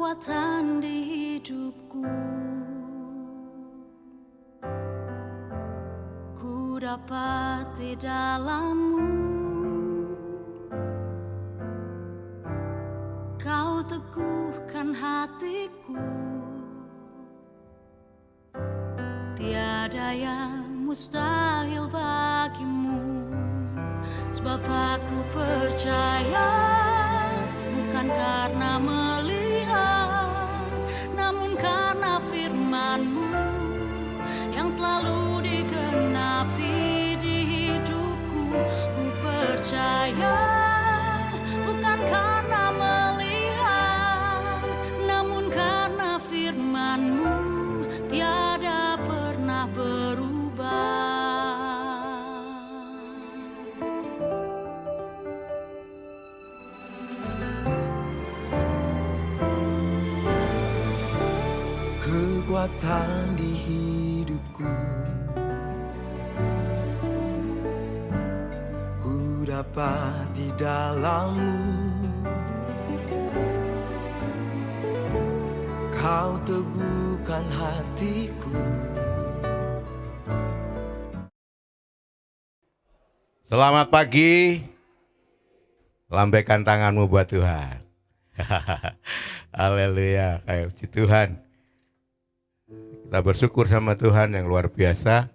kekuatan di hidupku. Ku dapat di dalam-Mu. Kau teguhkan hatiku. Tiada yang mustahil bagimu. Sebab aku percaya, bukan karena melihat, namun karena firman-Mu yang selalu digenapi di hidupku. Ku percaya, bukan karena melihat, namun karena firman-Mu tiada pernah berubah. Kekuatan di hidupku, ku dapat di dalam-Mu. Kau teguhkan hatiku. Selamat pagi. Lambaikan tanganmu buat Tuhan. Haleluya, kayak puji Tuhan. Kita bersyukur sama Tuhan yang luar biasa.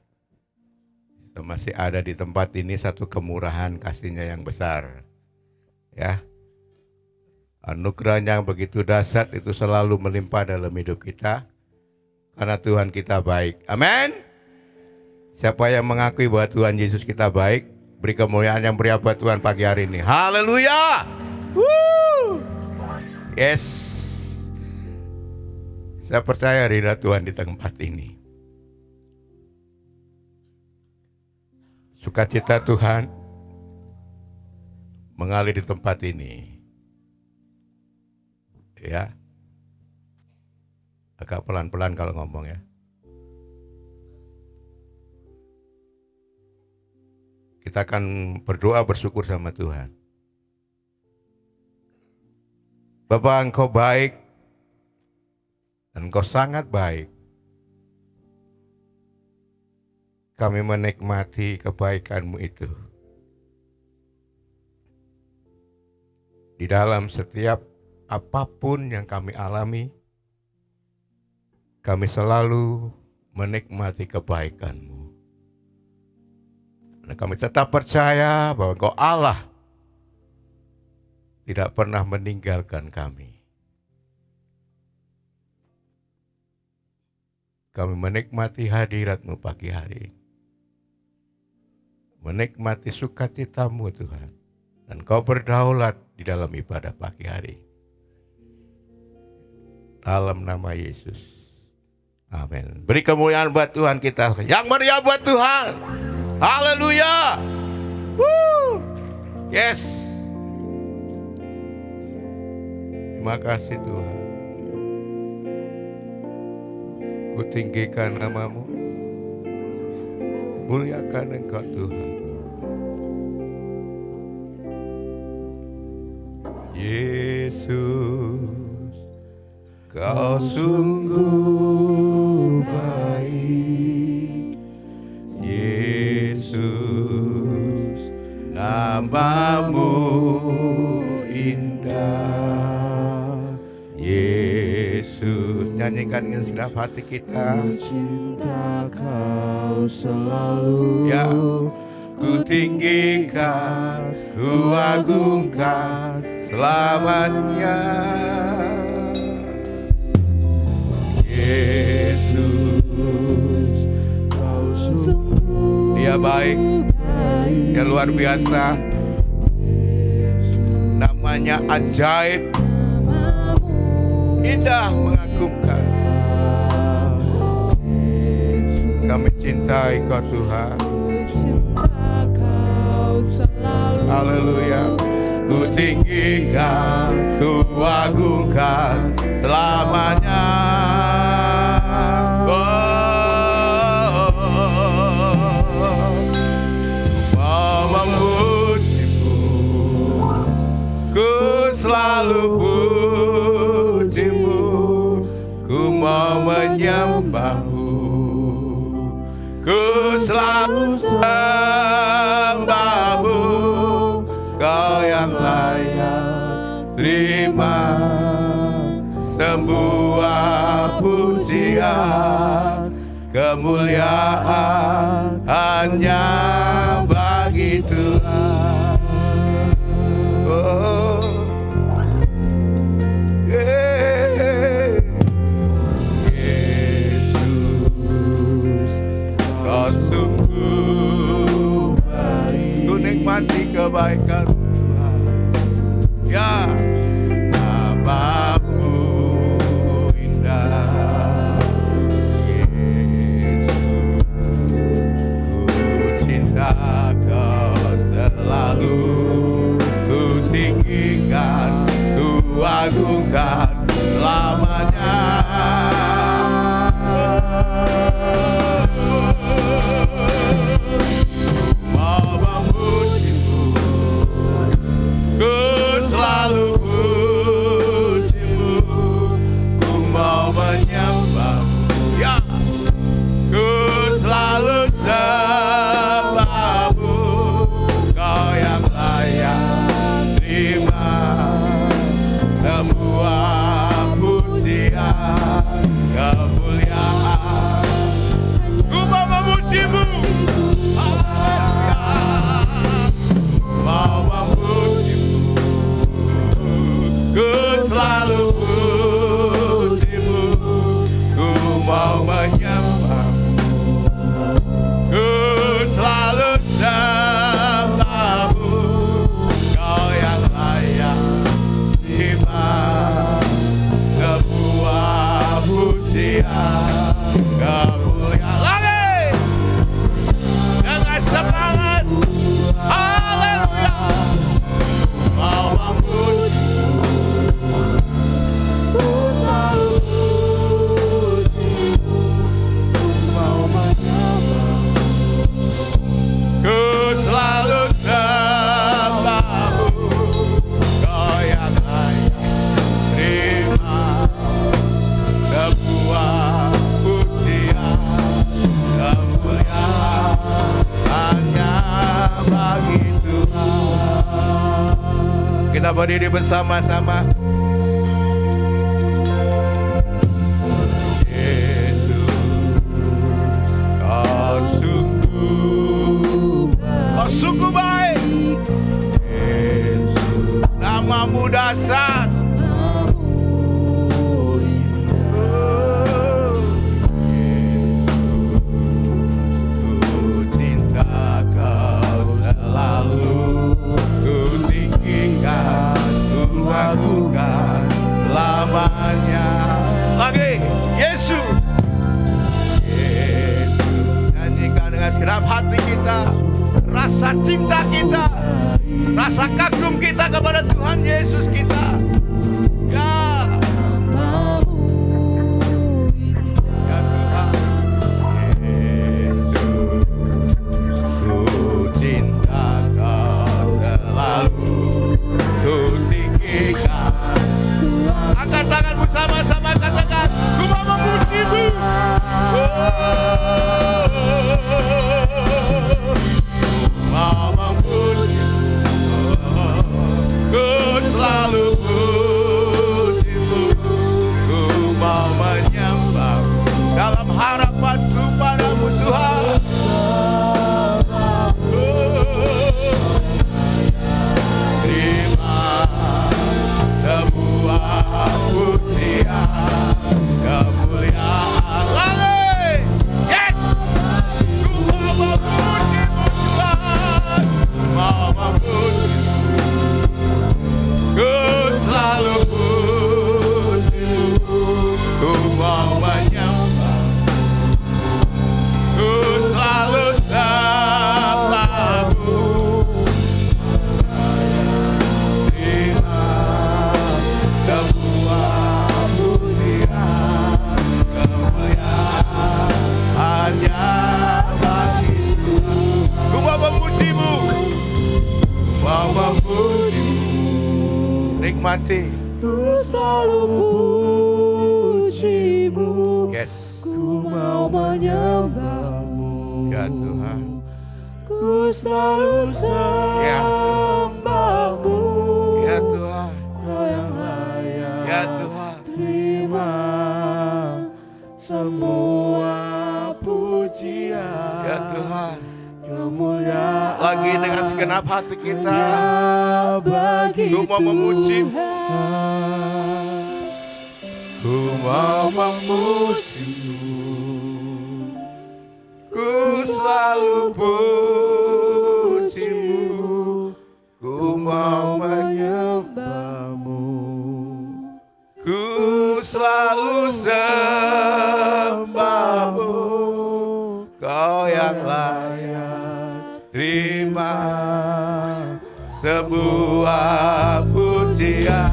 Kita masih ada di tempat ini, satu kemurahan kasih-Nya yang besar. Ya. Anugerah-Nya yang begitu dahsyat itu selalu melimpah dalam hidup kita. Karena Tuhan kita baik. Amin. Siapa yang mengakui bahwa Tuhan Yesus kita baik, beri kemuliaan yang meriah buat Tuhan pagi hari ini. Haleluya. Yes. Saya percaya ridha Tuhan di tempat ini. Sukacita Tuhan mengalir di tempat ini. Ya. Agak pelan-pelan kalau ngomong ya. Kita akan berdoa bersyukur sama Tuhan. Bapa, Engkau baik dan Engkau sangat baik. Kami menikmati kebaikan-Mu itu. Di dalam setiap apapun yang kami alami, kami selalu menikmati kebaikan-Mu. Dan kami tetap percaya bahwa Engkau Allah tidak pernah meninggalkan kami. Kami menikmati hadirat-Mu pagi hari. Menikmati sukacita-Mu Tuhan. Dan Kau berdaulat di dalam ibadah pagi hari. Dalam nama Yesus. Amin. Beri kemuliaan buat Tuhan kita. Yang meriah buat Tuhan. Haleluya. Yes. Terima kasih Tuhan. Ku tinggikan nama-Mu. Muliakan Engkau Tuhan. Yesus, Kau sungguh baik. Yesus, nama-Mu indah. Yesus, nyanyikan dengan segenap hati kita. Ku cinta Kau selalu. Ya, ku tinggikan, ku agungkan selamanya. Yesus, Kau sungguh Dia baik, Dia luar biasa. Namanya ajaib, indah, mengagumkan. Kami cintai Kau Tuhan. Haleluya. Ku tinggikan, ku agungkan selamanya. Memujimu, ku selalu pujimu. mau menyembahmu, ku selalu sembahmu, kau yang layak terima semua pujian, kemuliaan hanya bagi Tuhan. Oh. Nikmati kebaikan Tuhan, ya namamu indah, Yesus, ku cinta kau selalu, ku tinggikan, ku agungkan selamanya. Kita berdiri bersama-sama. Yesus, kau sungguh baik. Yesus, namamu dahsyat. Lakukan selamanya. Lagi Yesus, Yesus, nyanyikan dengan segenap hati kita, rasa cinta kita, rasa kagum kita kepada Tuhan Yesus kita. Ya, ya Tuhan Yesus, ku cinta kau selalu, ku angkat tanganmu sama-sama, katakan, ku mau memujimu. Mau memujimu, ku selalu pujimu, ku mau menyembahmu dalam harapanku padamu Tuhan. Pujian, kemuliaan lagi. Yes, ku mau memujimu Tuhan, mau memujimu, ku selalu pujimu, ku mau menyembah, ku selalu sembahmu. Nikmati, ku selalu pujimu. mau menyembahmu. Ya Tuhan. Ku selalu sembahmu. Ya Tuhan. Kau yang layak. Ya Tuhan. Terima semua pujian. Ya Tuhan. Kemuliaan. Lagi dengan segenap hati kita. Bagi Ku mau memuji. Tuhan. Ku mau memuji-Mu. Ku selalu puji-Mu. Ku mau menyembahmu. Ku selalu sembah-Mu. Kau yang layak terima sebuah pujian.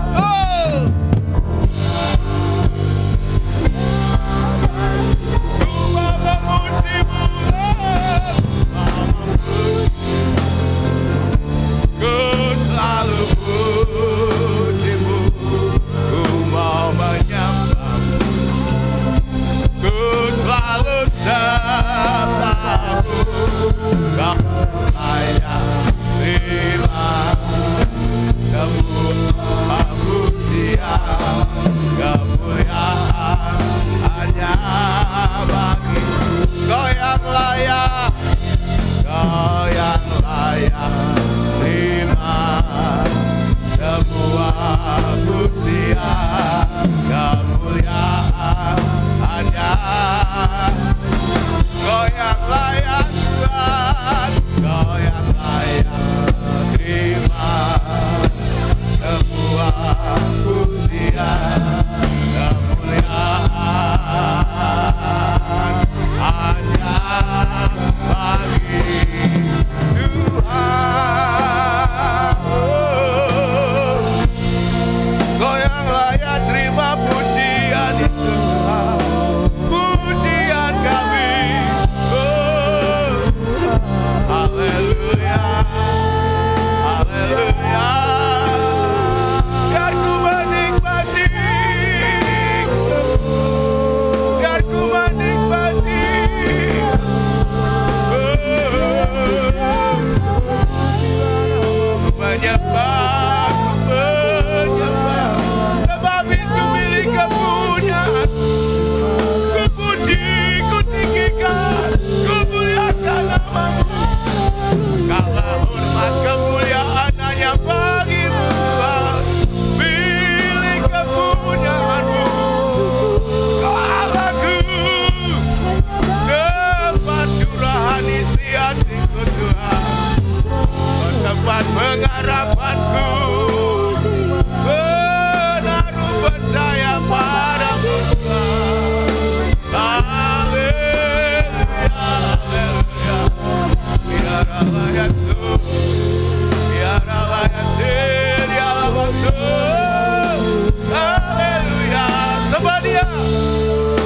Ku mau memuji-Mu. Ku selalu puji-Mu. Ku mau menyembah-Mu. Ku selalu sembah-Mu. Kau layak terima sebuah pujian. Kemuliaan hanya bagi-Mu. Kau yang layak, Kau yang layak terima sebuah pujian. Kemuliaan hanya Kau yang layak Tuhan, Kau yang layak terima sebuah pujian. Kemuliaan hanya bagi Tuhan. Kau yang layak terima pujian itu Tuhan. Pujian kami. Haleluya. Haleluya. Biar ku menikmati. Biar ku menikmati. Menyembah, menyembah. Sebab itu milik kepunyaan. Ku puji, ku tinggikan, ku muliakan nama-Mu. Karena hormat kemuliaan hanya bagi-Mu Tuhan. Milik kepunyaan-Mu. Kau Allahku, tempat curahan isi hatiku Tuhan. Kau tempat pengharapanku. Menaruh percaya padamu Tuhan. Haleluya, haleluya. Biarlah ya Tuhan, biarlah ya Tuhan, biarlah Tuhan. Haleluya, sembah Dia,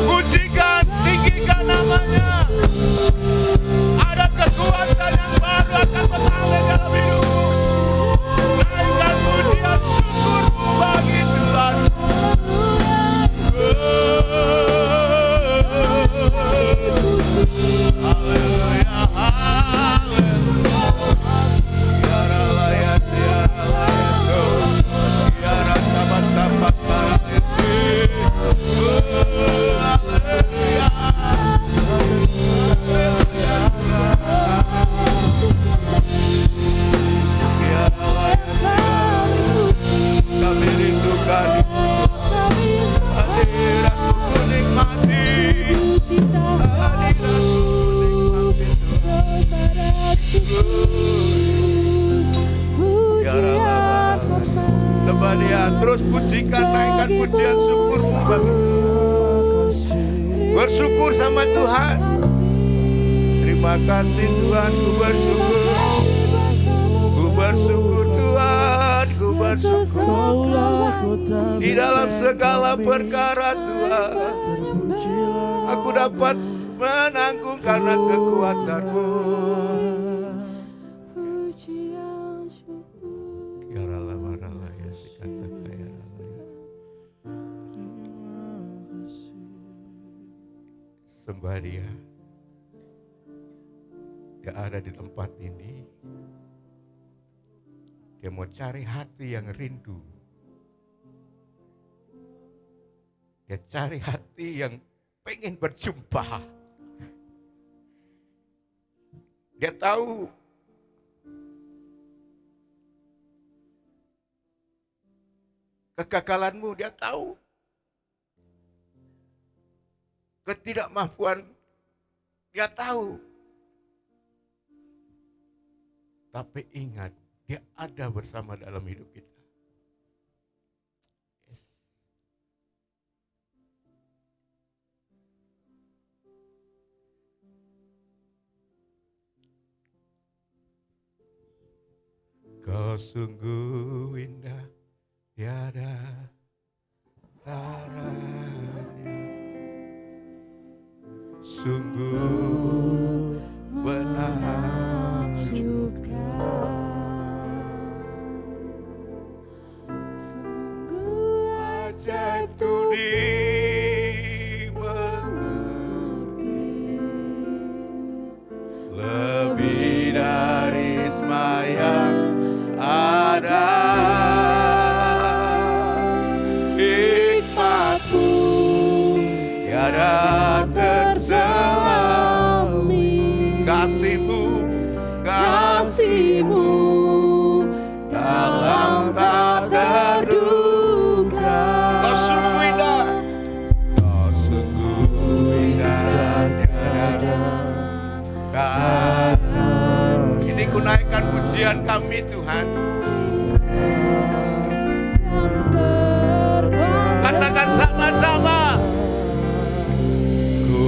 pujikan, tinggikan nama-Nya. Ada kekuatan yang baru akan mengalir dalam hidupmu. Naikkan pujian syukurmu bagi Tuhan. Haleluya, haleluya. Biarlah ya, biarlah ya Tuhan. Biarlah sahabat-sahabat para itu. Haleluya. Biarlah ya Tuhan. Kami rindukan hadirat-Mu, ku nikmati. Hadirat-Mu, nikmati Tuhan. Sembah Dia, terus pujikan, naikkan pujian syukur-Mu bagi Tuhan. Bersyukur sama Tuhan. Terima kasih Tuhan, ku bersyukur. Ku bersyukur Tuhan, ku bersyukur. Di dalam segala perkara Tuhan, aku dapat menanggung karena kekuatan-Mu. sembah Dia. Dia ada di tempat ini. Dia mau cari hati yang rindu. Dia cari hati yang pengen berjumpa. Dia tahu kegagalanmu, dia tahu ketidakmampuan, dia tahu. Tapi ingat, Dia ada bersama dalam hidup kita. Kau sungguh indah, tiada taranya. Sungguh menakjubkan. Sungguh Ajaib tu dimengerti, lebih dari sembahyang ada hikmatmu, tiada terselami. Kasihmu dalam tak terduga. Kau sungguh indah, kau sungguh indah, tiada kan. Ini ku naikkan pujian kami Tuhan. Katakan sama-sama. Ku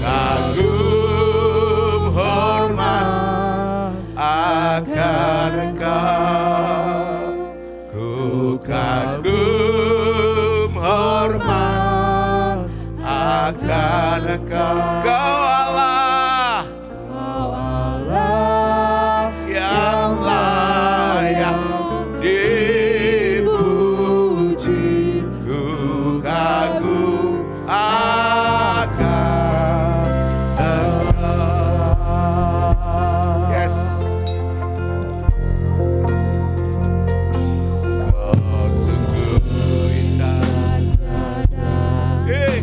kagum hormat akan Engkau. Ku kagum hormat akan Engkau. Kau Allah yang layak dipuji. Ku kagum akan Engkau. Yes. Kau sungguh indah. Hey.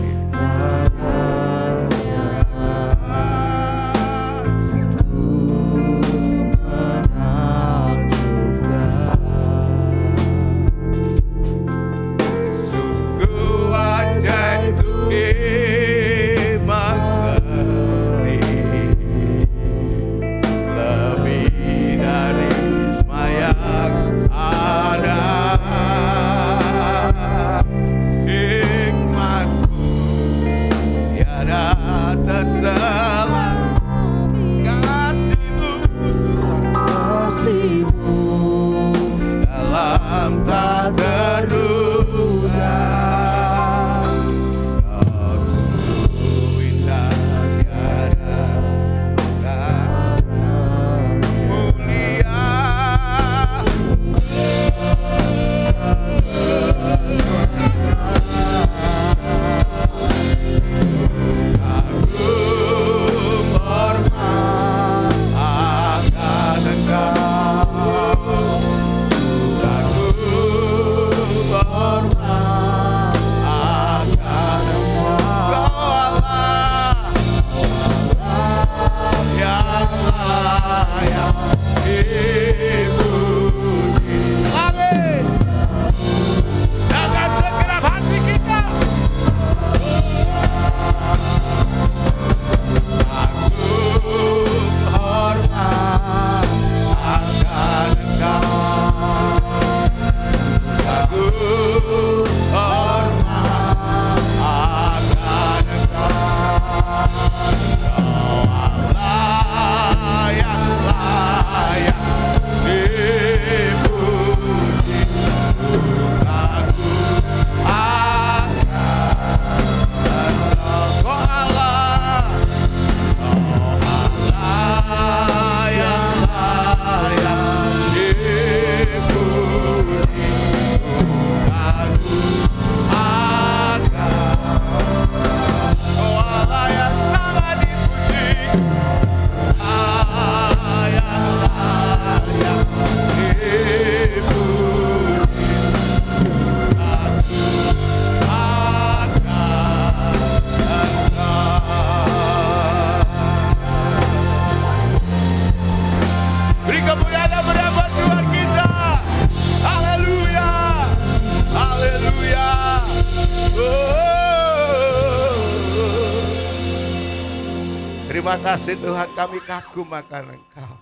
Terima kasih Tuhan, kami kagum akan Engkau.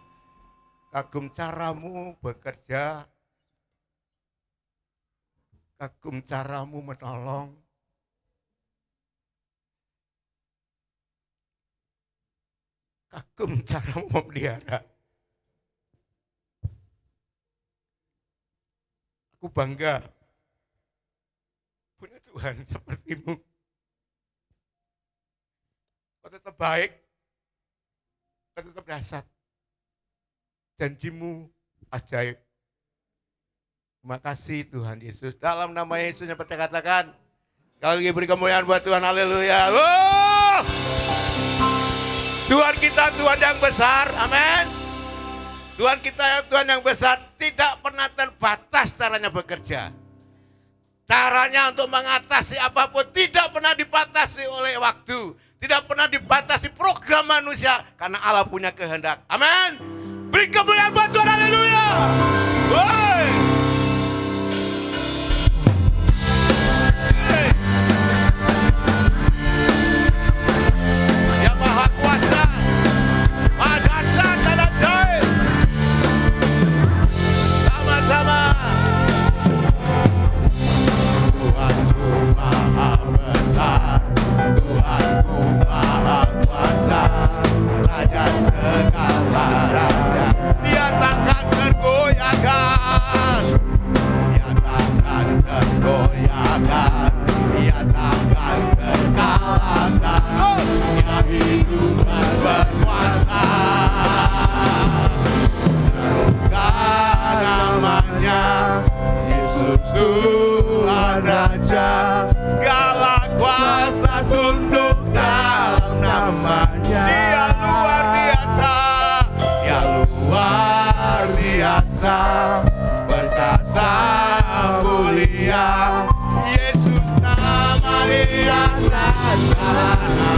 Kagum caramu bekerja. Kagum caramu menolong. Kagum caramu memelihara. Aku bangga punya Tuhan sepertimu. Kau tetap baik, kau tetap dahsyat. Janjimu ajaib. Terima kasih Tuhan Yesus. Dalam nama Yesus yang percaya katakan. Kali lagi beri kemuliaan buat Tuhan. Haleluya. Tuhan kita Tuhan yang besar. Amin. Tuhan kita Tuhan yang besar. Tidak pernah terbatas caranya bekerja. Caranya untuk mengatasi apapun tidak pernah dibatasi oleh waktu. Tidak pernah dibatasi program manusia. Karena Allah punya kehendak. Amin. Beri kemuliaan buat Tuhan. Haleluya. Woi. Yang Maha Kuasa. Maha dahsyat dan ajaib. Sama-sama. Tuhanku Maha Besar. Tuhanku Maha Kuasa. Raja segala raja. Dia takkan tergoyahkan. Dia takkan tergoyahkan. Dia takkan terkalahkan. Dia hidup dan berkuasa. Terukan namanya Yesus Tuhan Raja. Segala kuasa tunduk dalam namanya. Dia luar biasa. Dia luar biasa. Perkasa mulia. Yesus nama Dia atas segala nama.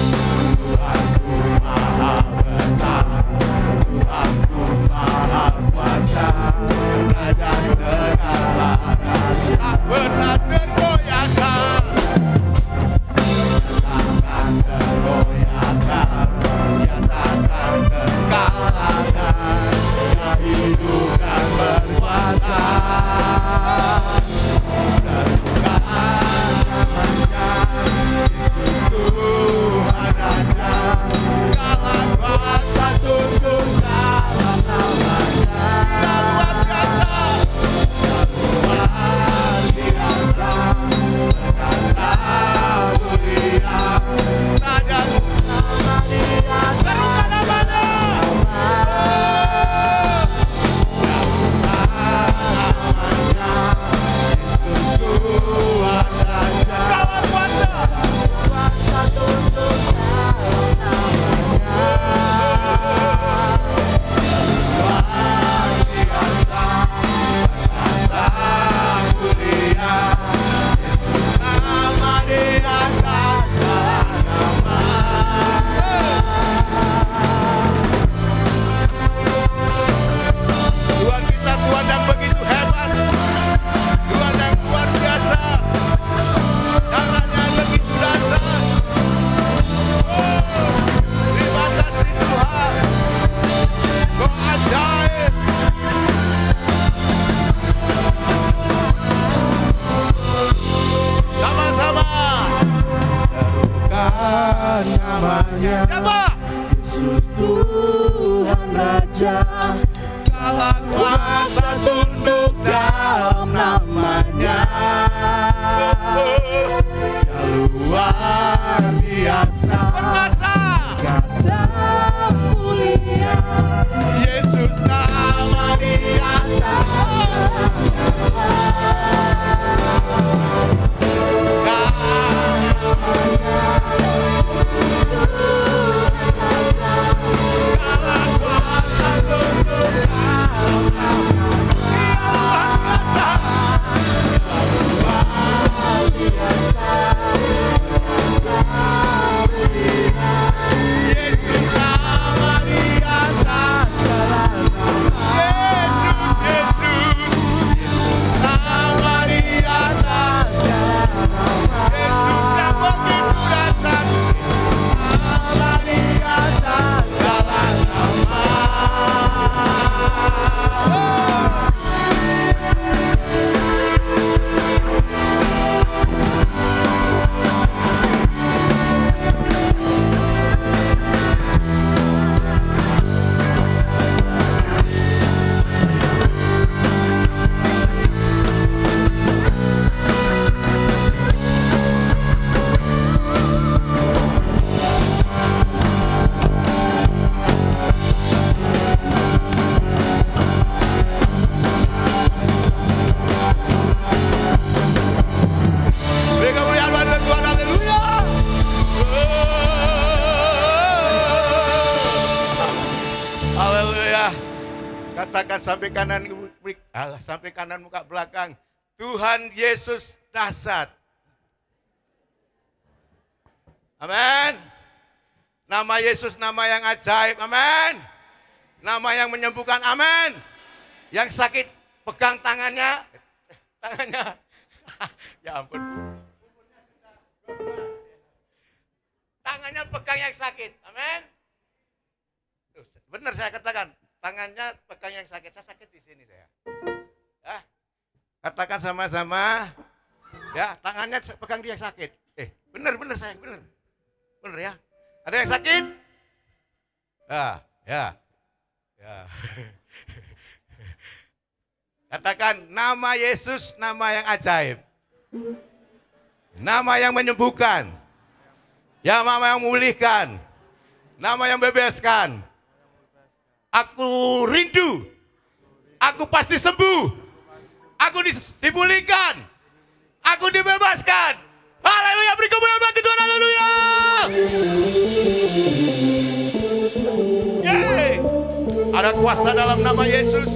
Tuhanku Maha Besar. Tuhanku Maha Kuasa. Raja segala raja. Tak pernah tergoyahkan. Takkan tergoyahkan. Dia takkan terkalahkan. Dia hidup dan berkuasa. Terukan namanya Yesus Tuhan Raja. Segala kuasa tunduk dalam namanya. Luar biasa. Perkasa mulia. Raja nama Dia. Terukan namanya. Yesus Tuhan Raja. Segala kuasa. Kuasa tunduk dalam namanya. Luar biasa. Perkasa mulia. Yesus nama Di atas segala nama. Tuhan kita Tuhan yang begitu hebat. Tuhan yang luar biasa. Caranya begitu dahsyat. Terima kasih Tuhan. Kau ajaib. Sama-sama. Terukan namanya Siapa? Yesus Tuhan Raja. Segala kuasa tunduk Dalam namanya Dia luar biasa. perkasa. Perkasa mulia. Yesus nama Di atas. Segala kuasa tunduk Katakan sampai kanan, sampai kanan muka belakang. Tuhan Yesus dahsyat. Amin. Nama Yesus nama yang ajaib. Amin. Nama yang menyembuhkan. Amin. Yang sakit pegang tangannya. Ya ampun. Tangannya pegang yang sakit. Amin. Benar saya katakan. Tangannya pegang yang sakit. Saya sakit di sini saya. Ya. Katakan sama-sama. Ya, tangannya pegang dia yang sakit. Benar saya, benar. Benar ya. Ada yang sakit? Ya. Katakan nama Yesus nama yang ajaib. Nama yang menyembuhkan. Ya, nama yang memulihkan. Nama yang bebaskan. Aku rindu. Aku pasti sembuh. Aku dipulihkan. Aku dibebaskan. Haleluya, beri kemuliaan bagi Tuhan. Haleluya. Yeay. Ada kuasa dalam nama Yesus.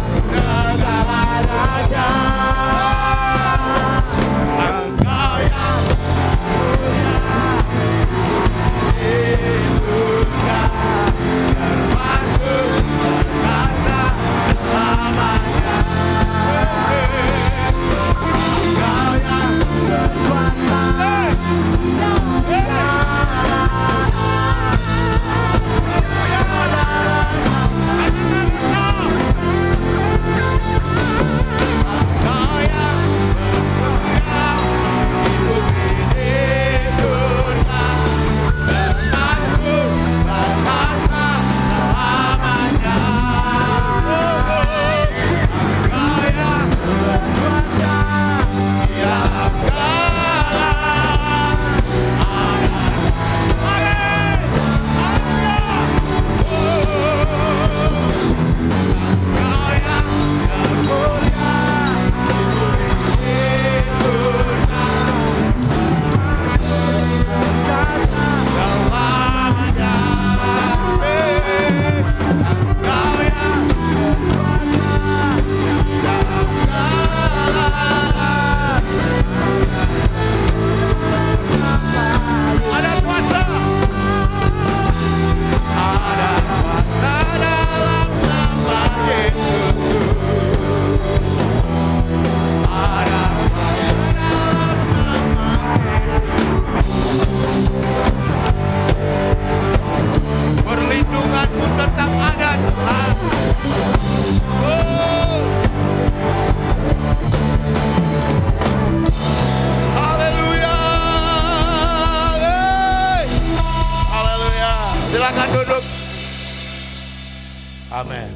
segala raja. Engkau yang mulia di surga, termasuk berkasa selamanya. Engkau yang berkuasa perlindunganmu tetap ada Tuhan. Haleluya. Haleluya. Silakan duduk. Amin.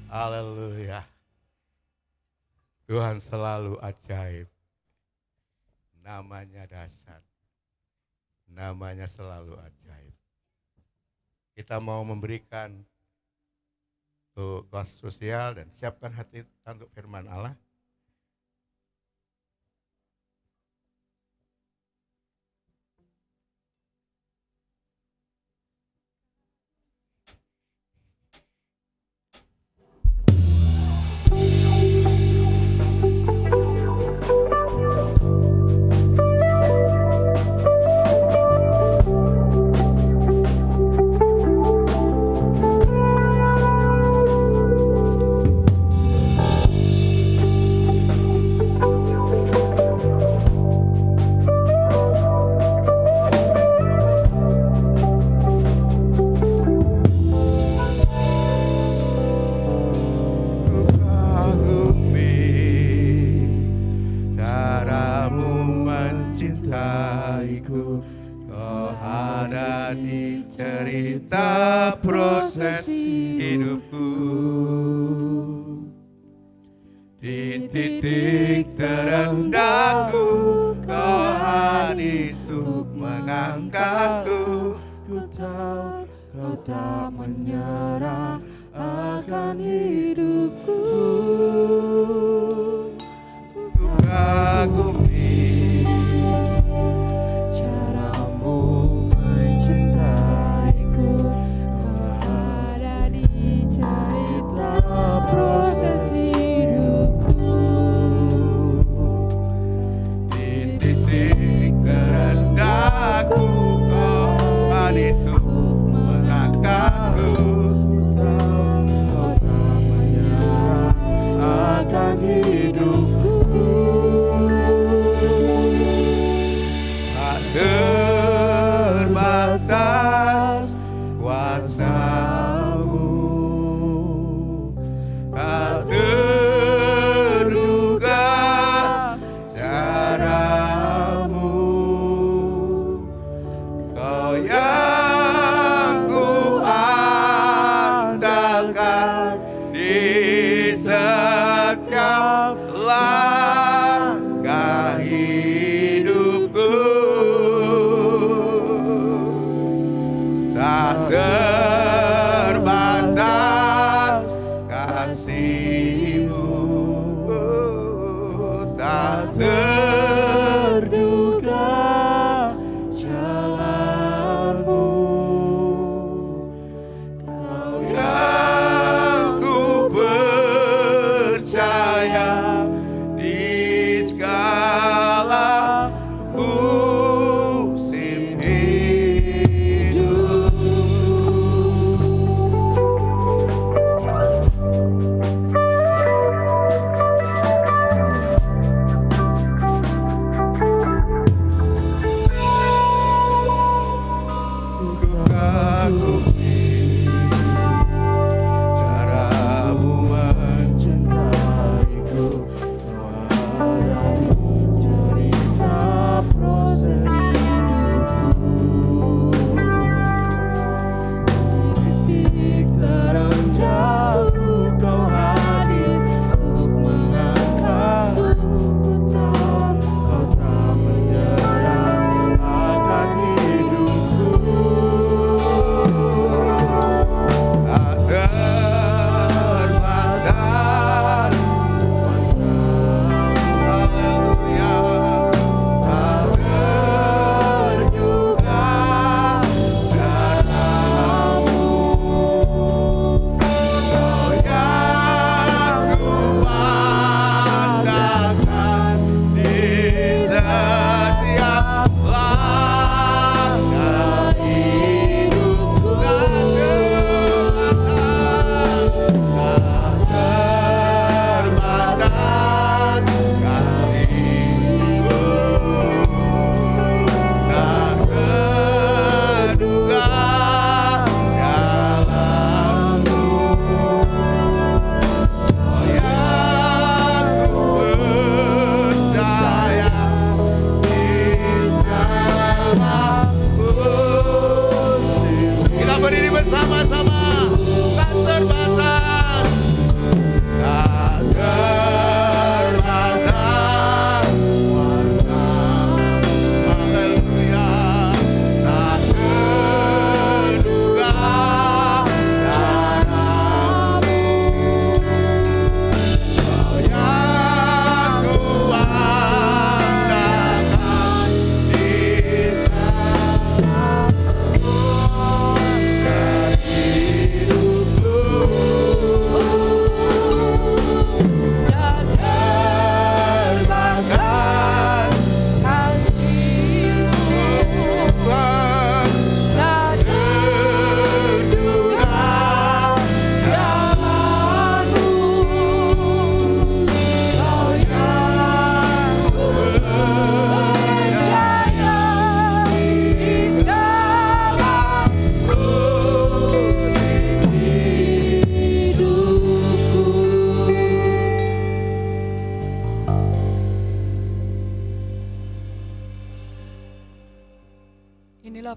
Haleluya. Tuhan selalu ajaib. Namanya dahsyat. Namanya selalu ajaib. Kita mau memberikan untuk kelas sosial dan siapkan hati untuk firman Allah. Mencintaiku, kau ada di cerita proses hidupku. Di titik terendahku, kau hadir untuk mengangkatku. Ku tahu kau tak menyerah akan hidupku. Ku kagumi caramu mencintaiku, kau ada di cerita proses hidupku. Di titik terendahku, kau hadir untuk mengangkatku. Ku tahu kau tak menyerah akan hidupku. Terbatas kuasamu, tak terduga caramu. Kau yang ku andalkan di setiap langkah hidupku. Tak terbatas kasih-Mu, tak terduga jalan-Mu. Kau yang ku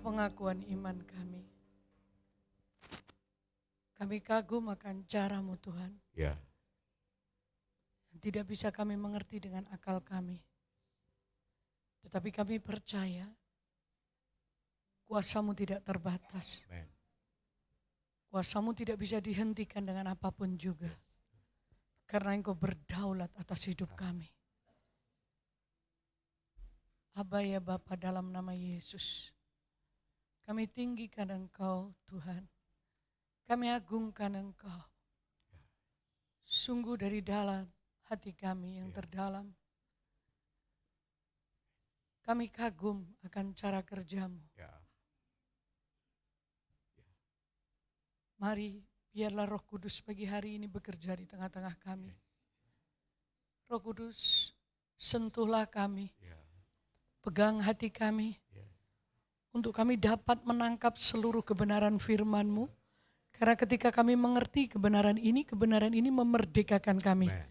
pengakuan iman kami. Kami kagum akan cara-Mu Tuhan. Ya. Tidak bisa kami mengerti dengan akal kami. Tetapi kami percaya kuasa-Mu tidak terbatas. Amen. Kuasa-Mu tidak bisa dihentikan dengan apapun juga. Karena Engkau berdaulat atas hidup kami. Aba ya Bapa, dalam nama Yesus, kami tinggikan Engkau Tuhan. Kami agungkan Engkau. Sungguh dari dalam hati kami yang terdalam, kami kagum akan cara kerja-Mu. Ya. Mari biarlah Roh Kudus pagi hari ini bekerja di tengah-tengah kami. Roh Kudus, sentuhlah kami, Ya. pegang hati kami, Ya. untuk kami dapat menangkap seluruh kebenaran firman-Mu. Karena ketika kami mengerti kebenaran ini memerdekakan kami. Amen.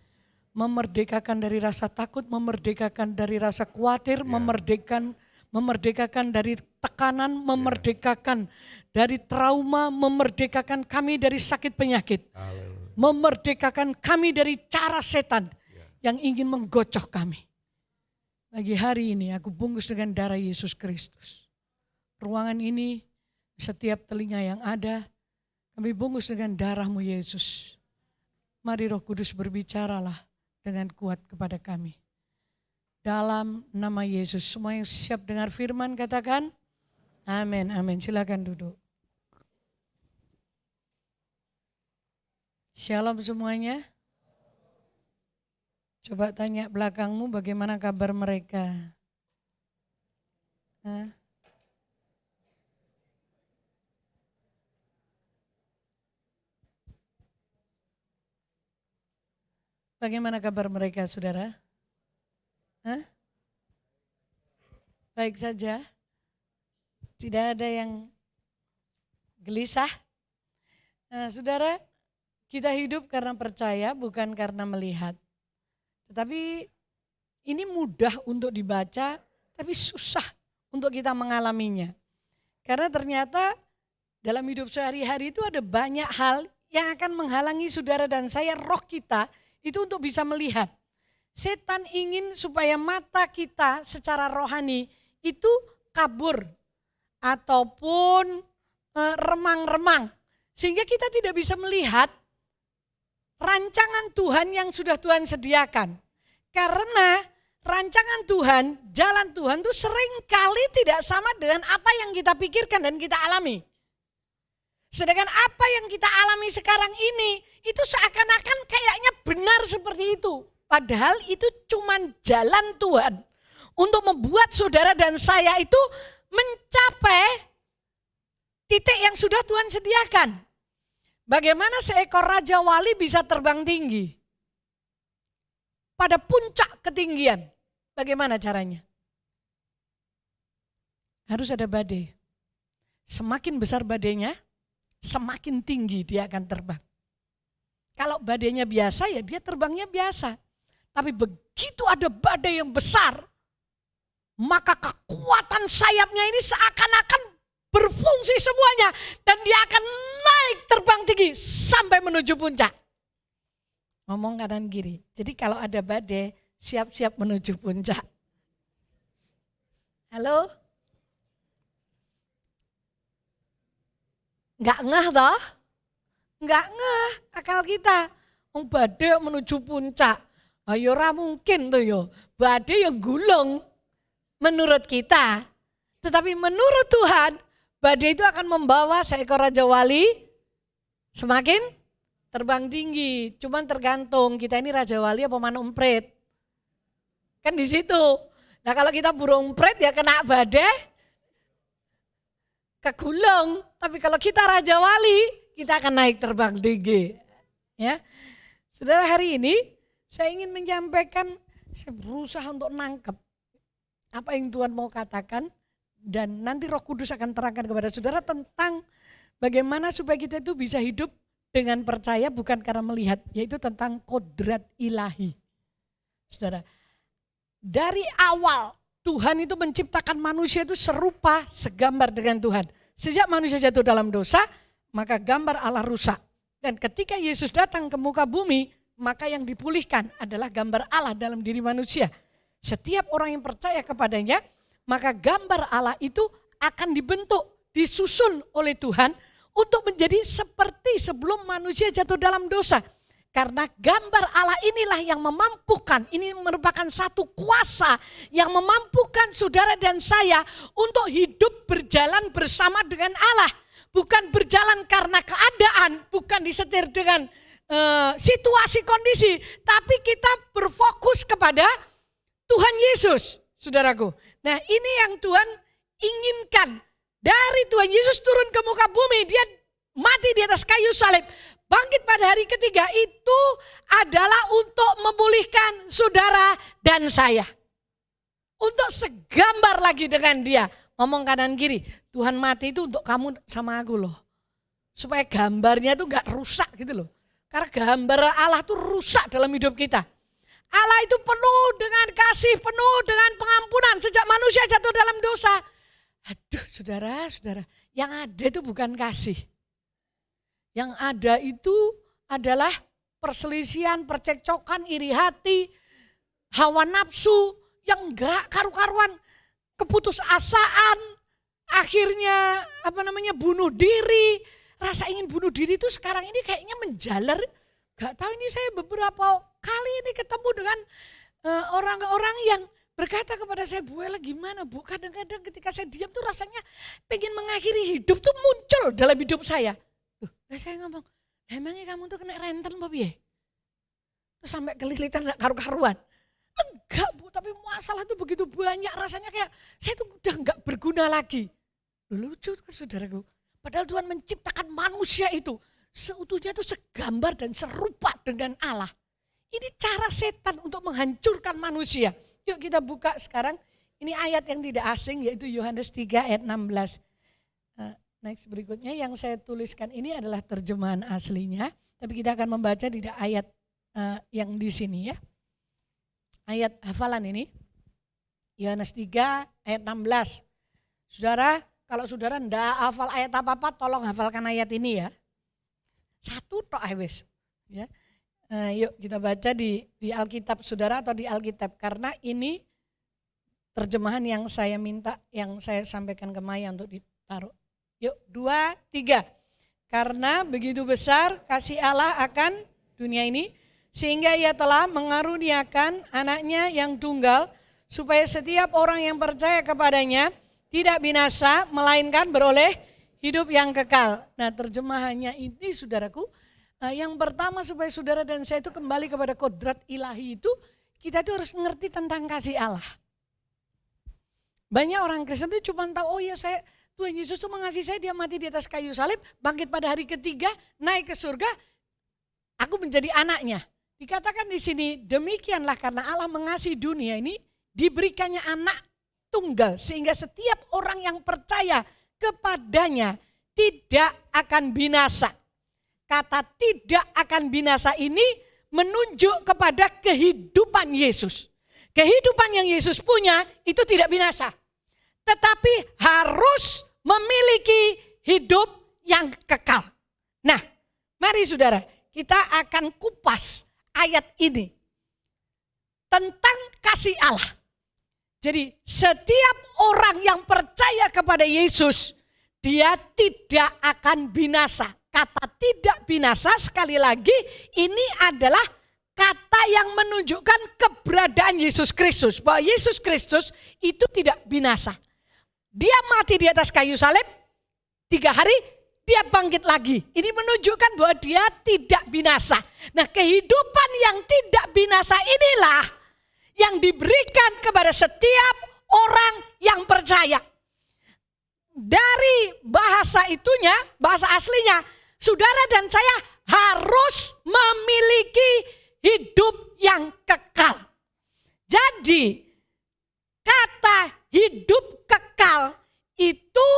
Memerdekakan dari rasa takut, memerdekakan dari rasa khawatir, memerdekakan dari tekanan, memerdekakan dari trauma, memerdekakan kami dari sakit penyakit, Haleluya. memerdekakan kami dari cara setan yang ingin menggocoh kami. Pagi hari ini aku bungkus dengan darah Yesus Kristus. Ruangan ini, setiap telinga yang ada, kami bungkus dengan darah-Mu Yesus. Mari Roh Kudus berbicaralah dengan kuat kepada kami. Dalam nama Yesus, semua yang siap dengar firman katakan, amin, amin. Silakan duduk. Shalom semuanya. Coba tanya belakangmu bagaimana kabar mereka. Hah? Bagaimana kabar mereka, saudara? Hah? Baik saja. Tidak ada yang gelisah. Nah, saudara, kita hidup karena percaya, bukan karena melihat. Tetapi ini mudah untuk dibaca, tapi susah untuk kita mengalaminya. Karena ternyata dalam hidup sehari-hari itu ada banyak hal yang akan menghalangi saudara dan saya, roh kita, itu untuk bisa melihat. Setan ingin supaya mata kita secara rohani itu kabur ataupun remang-remang. Sehingga kita tidak bisa melihat rancangan Tuhan yang sudah Tuhan sediakan. Karena rancangan Tuhan, jalan Tuhan itu seringkali tidak sama dengan apa yang kita pikirkan dan kita alami. Sedangkan apa yang kita alami sekarang ini, itu seakan-akan kayaknya benar seperti itu. Padahal itu cuma jalan Tuhan untuk membuat saudara dan saya itu mencapai titik yang sudah Tuhan sediakan. Bagaimana seekor Raja Wali bisa terbang tinggi? Pada puncak ketinggian. Bagaimana caranya? Harus ada badai. Semakin besar badainya, semakin tinggi dia akan terbang. Kalau badainya biasa ya dia terbangnya biasa. Tapi begitu ada badai yang besar, maka kekuatan sayapnya ini seakan-akan berfungsi semuanya. Dan dia akan naik terbang tinggi sampai menuju puncak. Ngomong kanan kiri. Jadi kalau ada badai, siap-siap menuju puncak. Halo? Enggak ngeh toh? Enggak ngeh akal kita. Badai menuju puncak. Ayo ora mungkin tuh yo. Badai yang gulung menurut kita. Tetapi menurut Tuhan, badai itu akan membawa seekor Raja Wali semakin terbang tinggi. Cuman tergantung kita ini Raja Wali apa manuk emprit. Kan di situ. Nah kalau kita burung emprit ya kena badai, kegulung. Tapi kalau kita Raja Wali, kita akan naik terbang tinggi. Ya, saudara, hari ini saya ingin menyampaikan, saya berusaha untuk nangkep apa yang Tuhan mau katakan. Dan nanti Roh Kudus akan terangkan kepada saudara tentang bagaimana supaya kita itu bisa hidup dengan percaya bukan karena melihat. Yaitu tentang kodrat ilahi. Saudara, dari awal Tuhan itu menciptakan manusia itu serupa, segambar dengan Tuhan. Sejak manusia jatuh dalam dosa, maka gambar Allah rusak. Dan ketika Yesus datang ke muka bumi, maka yang dipulihkan adalah gambar Allah dalam diri manusia. Setiap orang yang percaya kepadanya, maka gambar Allah itu akan dibentuk, disusun oleh Tuhan untuk menjadi seperti sebelum manusia jatuh dalam dosa. Karena gambar Allah inilah yang memampukan, ini merupakan satu kuasa yang memampukan saudara dan saya untuk hidup berjalan bersama dengan Allah. Bukan berjalan karena keadaan, bukan disetir dengan situasi kondisi, tapi kita berfokus kepada Tuhan Yesus, saudaraku. Nah, ini yang Tuhan inginkan. Dari Tuhan Yesus turun ke muka bumi, dia mati di atas kayu salib. Bangkit pada hari ketiga itu adalah untuk memulihkan saudara dan saya. Untuk segambar lagi dengan dia. Ngomong kanan kiri, Tuhan mati itu untuk kamu sama aku loh. Supaya gambarnya itu gak rusak gitu loh. Karena gambar Allah itu rusak dalam hidup kita. Allah itu penuh dengan kasih, penuh dengan pengampunan sejak manusia jatuh dalam dosa. Aduh saudara, yang ada itu bukan kasih. Yang ada itu adalah perselisihan, percekcokan, iri hati, hawa nafsu yang enggak karu-karuan, keputusasaan, akhirnya bunuh diri. Rasa ingin bunuh diri itu sekarang ini kayaknya menjalar. Gak tahu ini saya beberapa kali ini ketemu dengan orang-orang yang berkata kepada saya, Bu Ella gimana Bu? Kadang-kadang ketika saya diam tuh rasanya pengen mengakhiri hidup tuh muncul dalam hidup saya. Saya ngomong, emangnya kamu tuh kena renten apa piye? Terus sampai kelilitan gak karu-karuan. Enggak Bu, tapi masalah tuh begitu banyak rasanya kayak saya tuh udah gak berguna lagi. Lucu kan saudaraku. Padahal Tuhan menciptakan manusia itu seutuhnya itu segambar dan serupa dengan Allah. Ini cara setan untuk menghancurkan manusia. Yuk kita buka sekarang. Ini ayat yang tidak asing yaitu Yohanes 3 ayat 16. Next berikutnya yang saya tuliskan ini adalah terjemahan aslinya. Tapi kita akan membaca di ayat yang di sini ya. Ayat hafalan ini. Yohanes 3 ayat 16. Saudara, kalau saudara enggak hafal ayat apa-apa tolong hafalkan ayat ini ya. Satu tok wis. Ya. Yuk kita baca di Alkitab saudara atau di Alkitab. Karena ini terjemahan yang saya minta, yang saya sampaikan ke Maya untuk ditaruh. Yuk 2, 3. Karena begitu besar kasih Allah akan dunia ini, sehingga ia telah mengaruniakan anaknya yang tunggal, supaya setiap orang yang percaya kepadanya tidak binasa, melainkan beroleh hidup yang kekal. Nah terjemahannya ini saudaraku, yang pertama supaya saudara dan saya itu kembali kepada kodrat ilahi itu, kita itu harus mengerti tentang kasih Allah. Banyak orang Kristen itu cuma tahu, oh ya Tuhan Yesus itu mengasihi saya, dia mati di atas kayu salib, bangkit pada hari ketiga, naik ke surga, aku menjadi anaknya. Dikatakan di sini, demikianlah karena Allah mengasihi dunia ini, diberikannya anak tunggal, sehingga setiap orang yang percaya kepadanya tidak akan binasa. Kata tidak akan binasa ini menunjuk kepada kehidupan Yesus. Kehidupan yang Yesus punya itu tidak binasa. Tetapi harus memiliki hidup yang kekal. Nah, mari saudara, kita akan kupas ayat ini tentang kasih Allah. Jadi setiap orang yang percaya kepada Yesus, dia tidak akan binasa. Kata tidak binasa sekali lagi ini adalah kata yang menunjukkan keberadaan Yesus Kristus. Bahwa Yesus Kristus itu tidak binasa. Dia mati di atas kayu salib, 3 hari dia bangkit lagi. Ini menunjukkan bahwa dia tidak binasa. Nah kehidupan yang tidak binasa inilah yang diberikan kepada setiap orang yang percaya. Dari bahasa itunya, bahasa aslinya, saudara dan saya harus memiliki hidup yang kekal. Jadi kata hidup kekal itu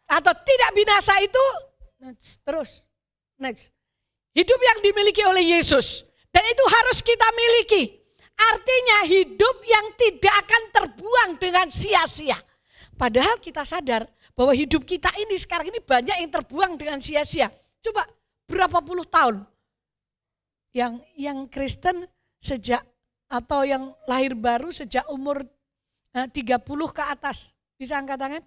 atau tidak binasa itu next. Hidup yang dimiliki oleh Yesus dan itu harus kita miliki. Artinya hidup yang tidak akan terbuang dengan sia-sia. Padahal kita sadar bahwa hidup kita ini sekarang ini banyak yang terbuang dengan sia-sia. Coba berapa puluh tahun yang Kristen sejak atau yang lahir baru sejak umur 30 ke atas. Bisa angkat tangan?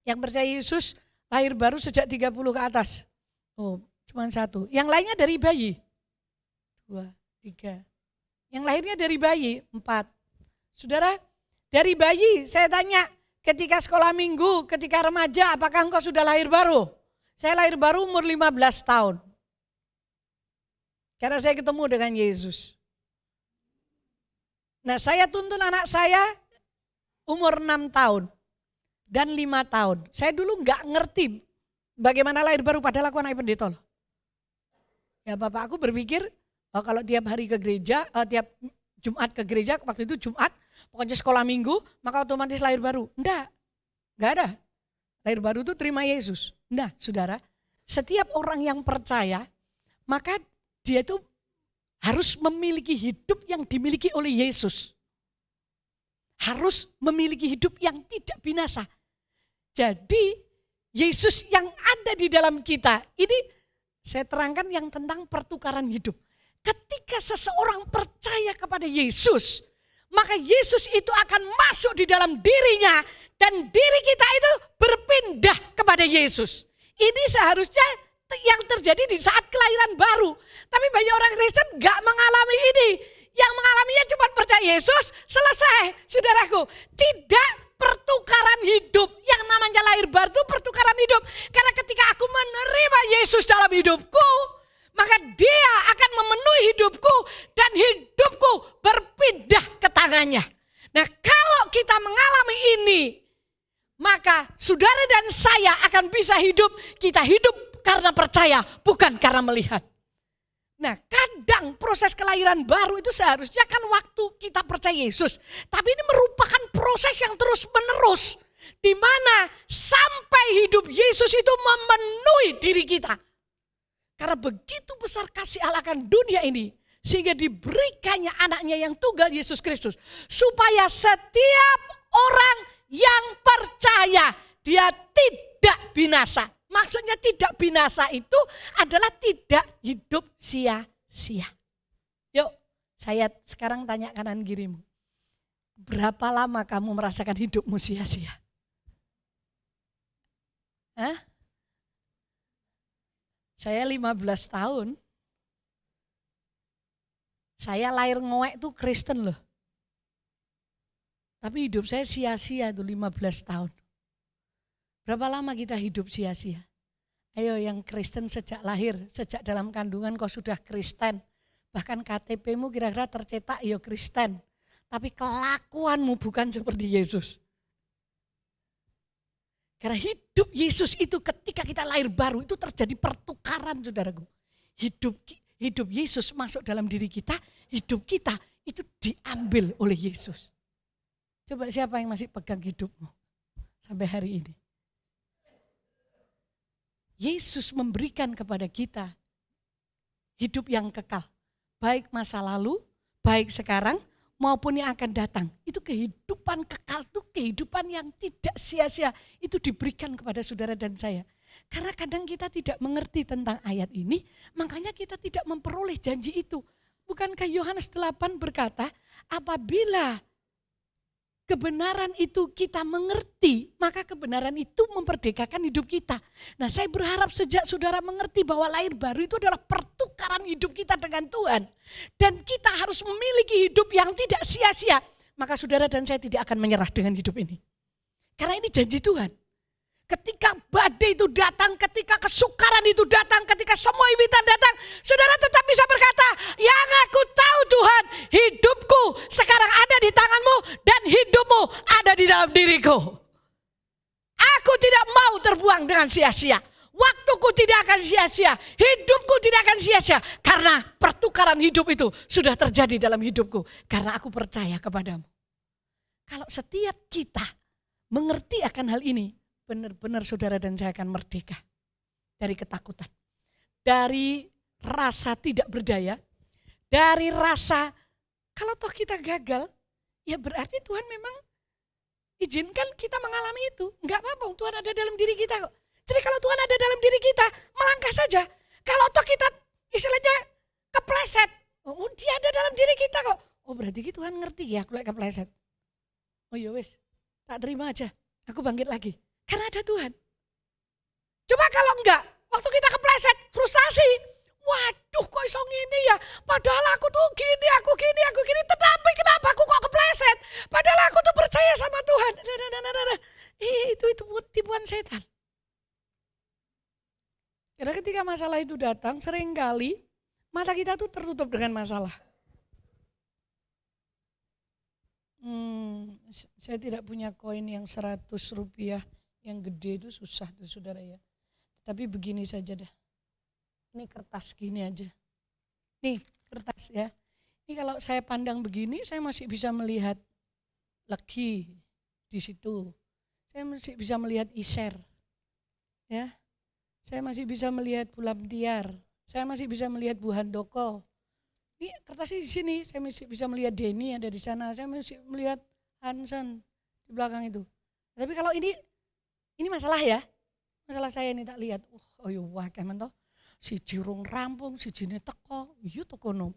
Yang percaya Yesus lahir baru sejak 30 ke atas. Oh, cuma satu. Yang lainnya dari bayi. 2, 3. Yang lahirnya dari bayi, 4. Saudara, dari bayi saya tanya, ketika sekolah minggu, ketika remaja, apakah engkau sudah lahir baru? Saya lahir baru umur 15 tahun. Karena saya ketemu dengan Yesus. Nah, saya tuntun anak saya umur 6 tahun dan 5 tahun. Saya dulu enggak ngerti bagaimana lahir baru padahal aku anak pendeta loh. Ya bapak aku berpikir kalau tiap hari ke gereja, tiap Jumat ke gereja, waktu itu Jumat, pokoknya sekolah minggu, maka otomatis lahir baru. Enggak ada. Lahir baru itu terima Yesus. Nah saudara, setiap orang yang percaya, maka dia itu harus memiliki hidup yang dimiliki oleh Yesus. Harus memiliki hidup yang tidak binasa. Jadi Yesus yang ada di dalam kita, ini saya terangkan yang tentang pertukaran hidup. Ketika seseorang percaya kepada Yesus, maka Yesus itu akan masuk di dalam dirinya dan diri kita itu berpindah kepada Yesus. Ini seharusnya yang terjadi di saat kelahiran baru. Tapi banyak orang Kristen gak mengalami ini. Yang mengalaminya cuma percaya Yesus, selesai. Saudaraku, tidak pertukaran hidup. Yang namanya lahir baru itu pertukaran hidup. Karena ketika aku menerima Yesus dalam hidupku, maka dia akan memenuhi hidupku dan hidupku berpindah ke tangannya. Nah kalau kita mengalami ini, maka saudara dan saya akan bisa hidup, kita hidup karena percaya, bukan karena melihat. Nah kadang proses kelahiran baru itu seharusnya kan waktu kita percaya Yesus. Tapi ini merupakan proses yang terus menerus. Di mana sampai hidup Yesus itu memenuhi diri kita. Karena begitu besar kasih Allah akan dunia ini. Sehingga diberikannya anaknya yang tunggal Yesus Kristus. Supaya setiap orang yang percaya dia tidak binasa. Maksudnya tidak binasa itu adalah tidak hidup sia-sia. Yuk saya sekarang tanya kanan kirimu. Berapa lama kamu merasakan hidupmu sia-sia? Hah? Saya 15 tahun. Saya lahir ngowek itu Kristen loh. Tapi hidup saya sia-sia itu 15 tahun. Berapa lama kita hidup sia-sia? Ayo yang Kristen sejak lahir, sejak dalam kandungan kau sudah Kristen. Bahkan KTP-mu kira-kira tercetak ya Kristen. Tapi kelakuanmu bukan seperti Yesus. Karena hidup Yesus itu ketika kita lahir baru itu terjadi pertukaran saudaraku. Hidup Yesus masuk dalam diri kita, hidup kita itu diambil oleh Yesus. Coba siapa yang masih pegang hidupmu sampai hari ini? Yesus memberikan kepada kita hidup yang kekal. Baik masa lalu, baik sekarang, maupun yang akan datang. Itu kehidupan kekal, itu kehidupan yang tidak sia-sia. Itu diberikan kepada saudara dan saya. Karena kadang kita tidak mengerti tentang ayat ini, makanya kita tidak memperoleh janji itu. Bukankah Yohanes 8 berkata, apabila kebenaran itu kita mengerti, maka kebenaran itu memperdekakan hidup kita. Nah saya berharap sejak saudara mengerti bahwa lahir baru itu adalah pertukaran hidup kita dengan Tuhan. Dan kita harus memiliki hidup yang tidak sia-sia. Maka saudara dan saya tidak akan menyerah dengan hidup ini. Karena ini janji Tuhan. Ketika badai itu datang, ketika kesukaran itu datang, ketika semua impian datang, saudara tetap bisa berkata, yang aku tahu Tuhan, hidupku sekarang ada di tanganmu dan hidupmu ada di dalam diriku. Aku tidak mau terbuang dengan sia-sia. Waktuku tidak akan sia-sia, hidupku tidak akan sia-sia. Karena pertukaran hidup itu sudah terjadi dalam hidupku. Karena aku percaya kepadamu. Kalau setiap kita mengerti akan hal ini, benar-benar saudara dan saya akan merdeka dari ketakutan. Dari rasa tidak berdaya, dari rasa Kalau toh kita gagal, ya berarti Tuhan memang izinkan kita mengalami itu. Enggak apa-apa, Tuhan ada dalam diri kita kok. Jadi kalau Tuhan ada dalam diri kita, melangkah saja. Kalau toh kita istilahnya kepleset, oh dia ada dalam diri kita kok. Oh berarti Tuhan ngerti ya kalau kepleset. Oh ya wis, tak terima aja. Aku bangkit lagi. Karena ada Tuhan. Coba kalau enggak, waktu kita kepleset, frustasi. Waduh kok iso ngene ya. Padahal aku tuh gini, aku gini. Tetapi kenapa aku kok kepleset? Padahal aku tuh percaya sama Tuhan. Itu tipuan setan. Karena ketika masalah itu datang, seringkali mata kita tuh tertutup dengan masalah. Saya tidak punya koin yang 100 rupiah yang gede itu susah tuh saudara ya. Tapi begini saja dah. Ini kertas gini aja. Nih kertas ya. Ini kalau saya pandang begini saya masih bisa melihat legi di situ. Saya masih bisa melihat iser. Ya. Saya masih bisa melihat bulan tiar. Saya masih bisa melihat Bu Handoko. Ini kertasnya di sini, saya masih bisa melihat Denny ada di sana, saya masih melihat Hansen di belakang itu. Tapi kalau ini masalah ya, masalah saya ini tak lihat. Oh iya wah kemen toh, si jirung rampung, si jine teko, iya teko no.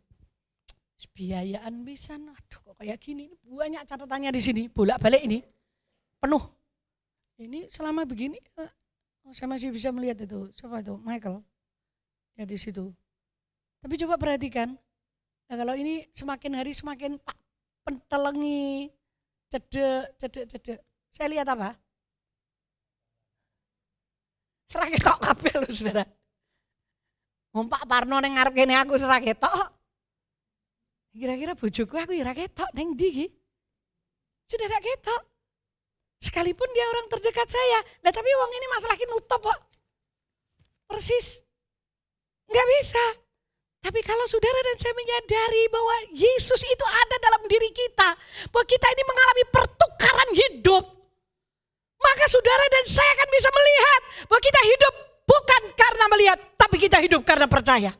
Biayaan bisa, aduh kok kayak gini, banyak catatannya di sini, bolak-balik ini penuh. Ini selama begini, saya masih bisa melihat itu, siapa itu, Michael, ya di situ. Tapi coba perhatikan. Nah kalau ini semakin hari semakin tak pentelengi, cedek. Saya lihat apa? Seraketok kabeh lho saudara. Pak Parno neng ngarep kene aku seraketok. Kira-kira bojoku aku ya raketok neng ndi iki? Sudah raketok. Sekalipun dia orang terdekat saya. Nah tapi wong ini masalah nutup kok. Persis. Enggak bisa. Tapi kalau saudara dan saya menyadari bahwa Yesus itu ada dalam diri kita, bahwa kita ini mengalami pertukaran hidup, maka saudara dan saya akan bisa melihat bahwa kita hidup bukan karena melihat, tapi kita hidup karena percaya.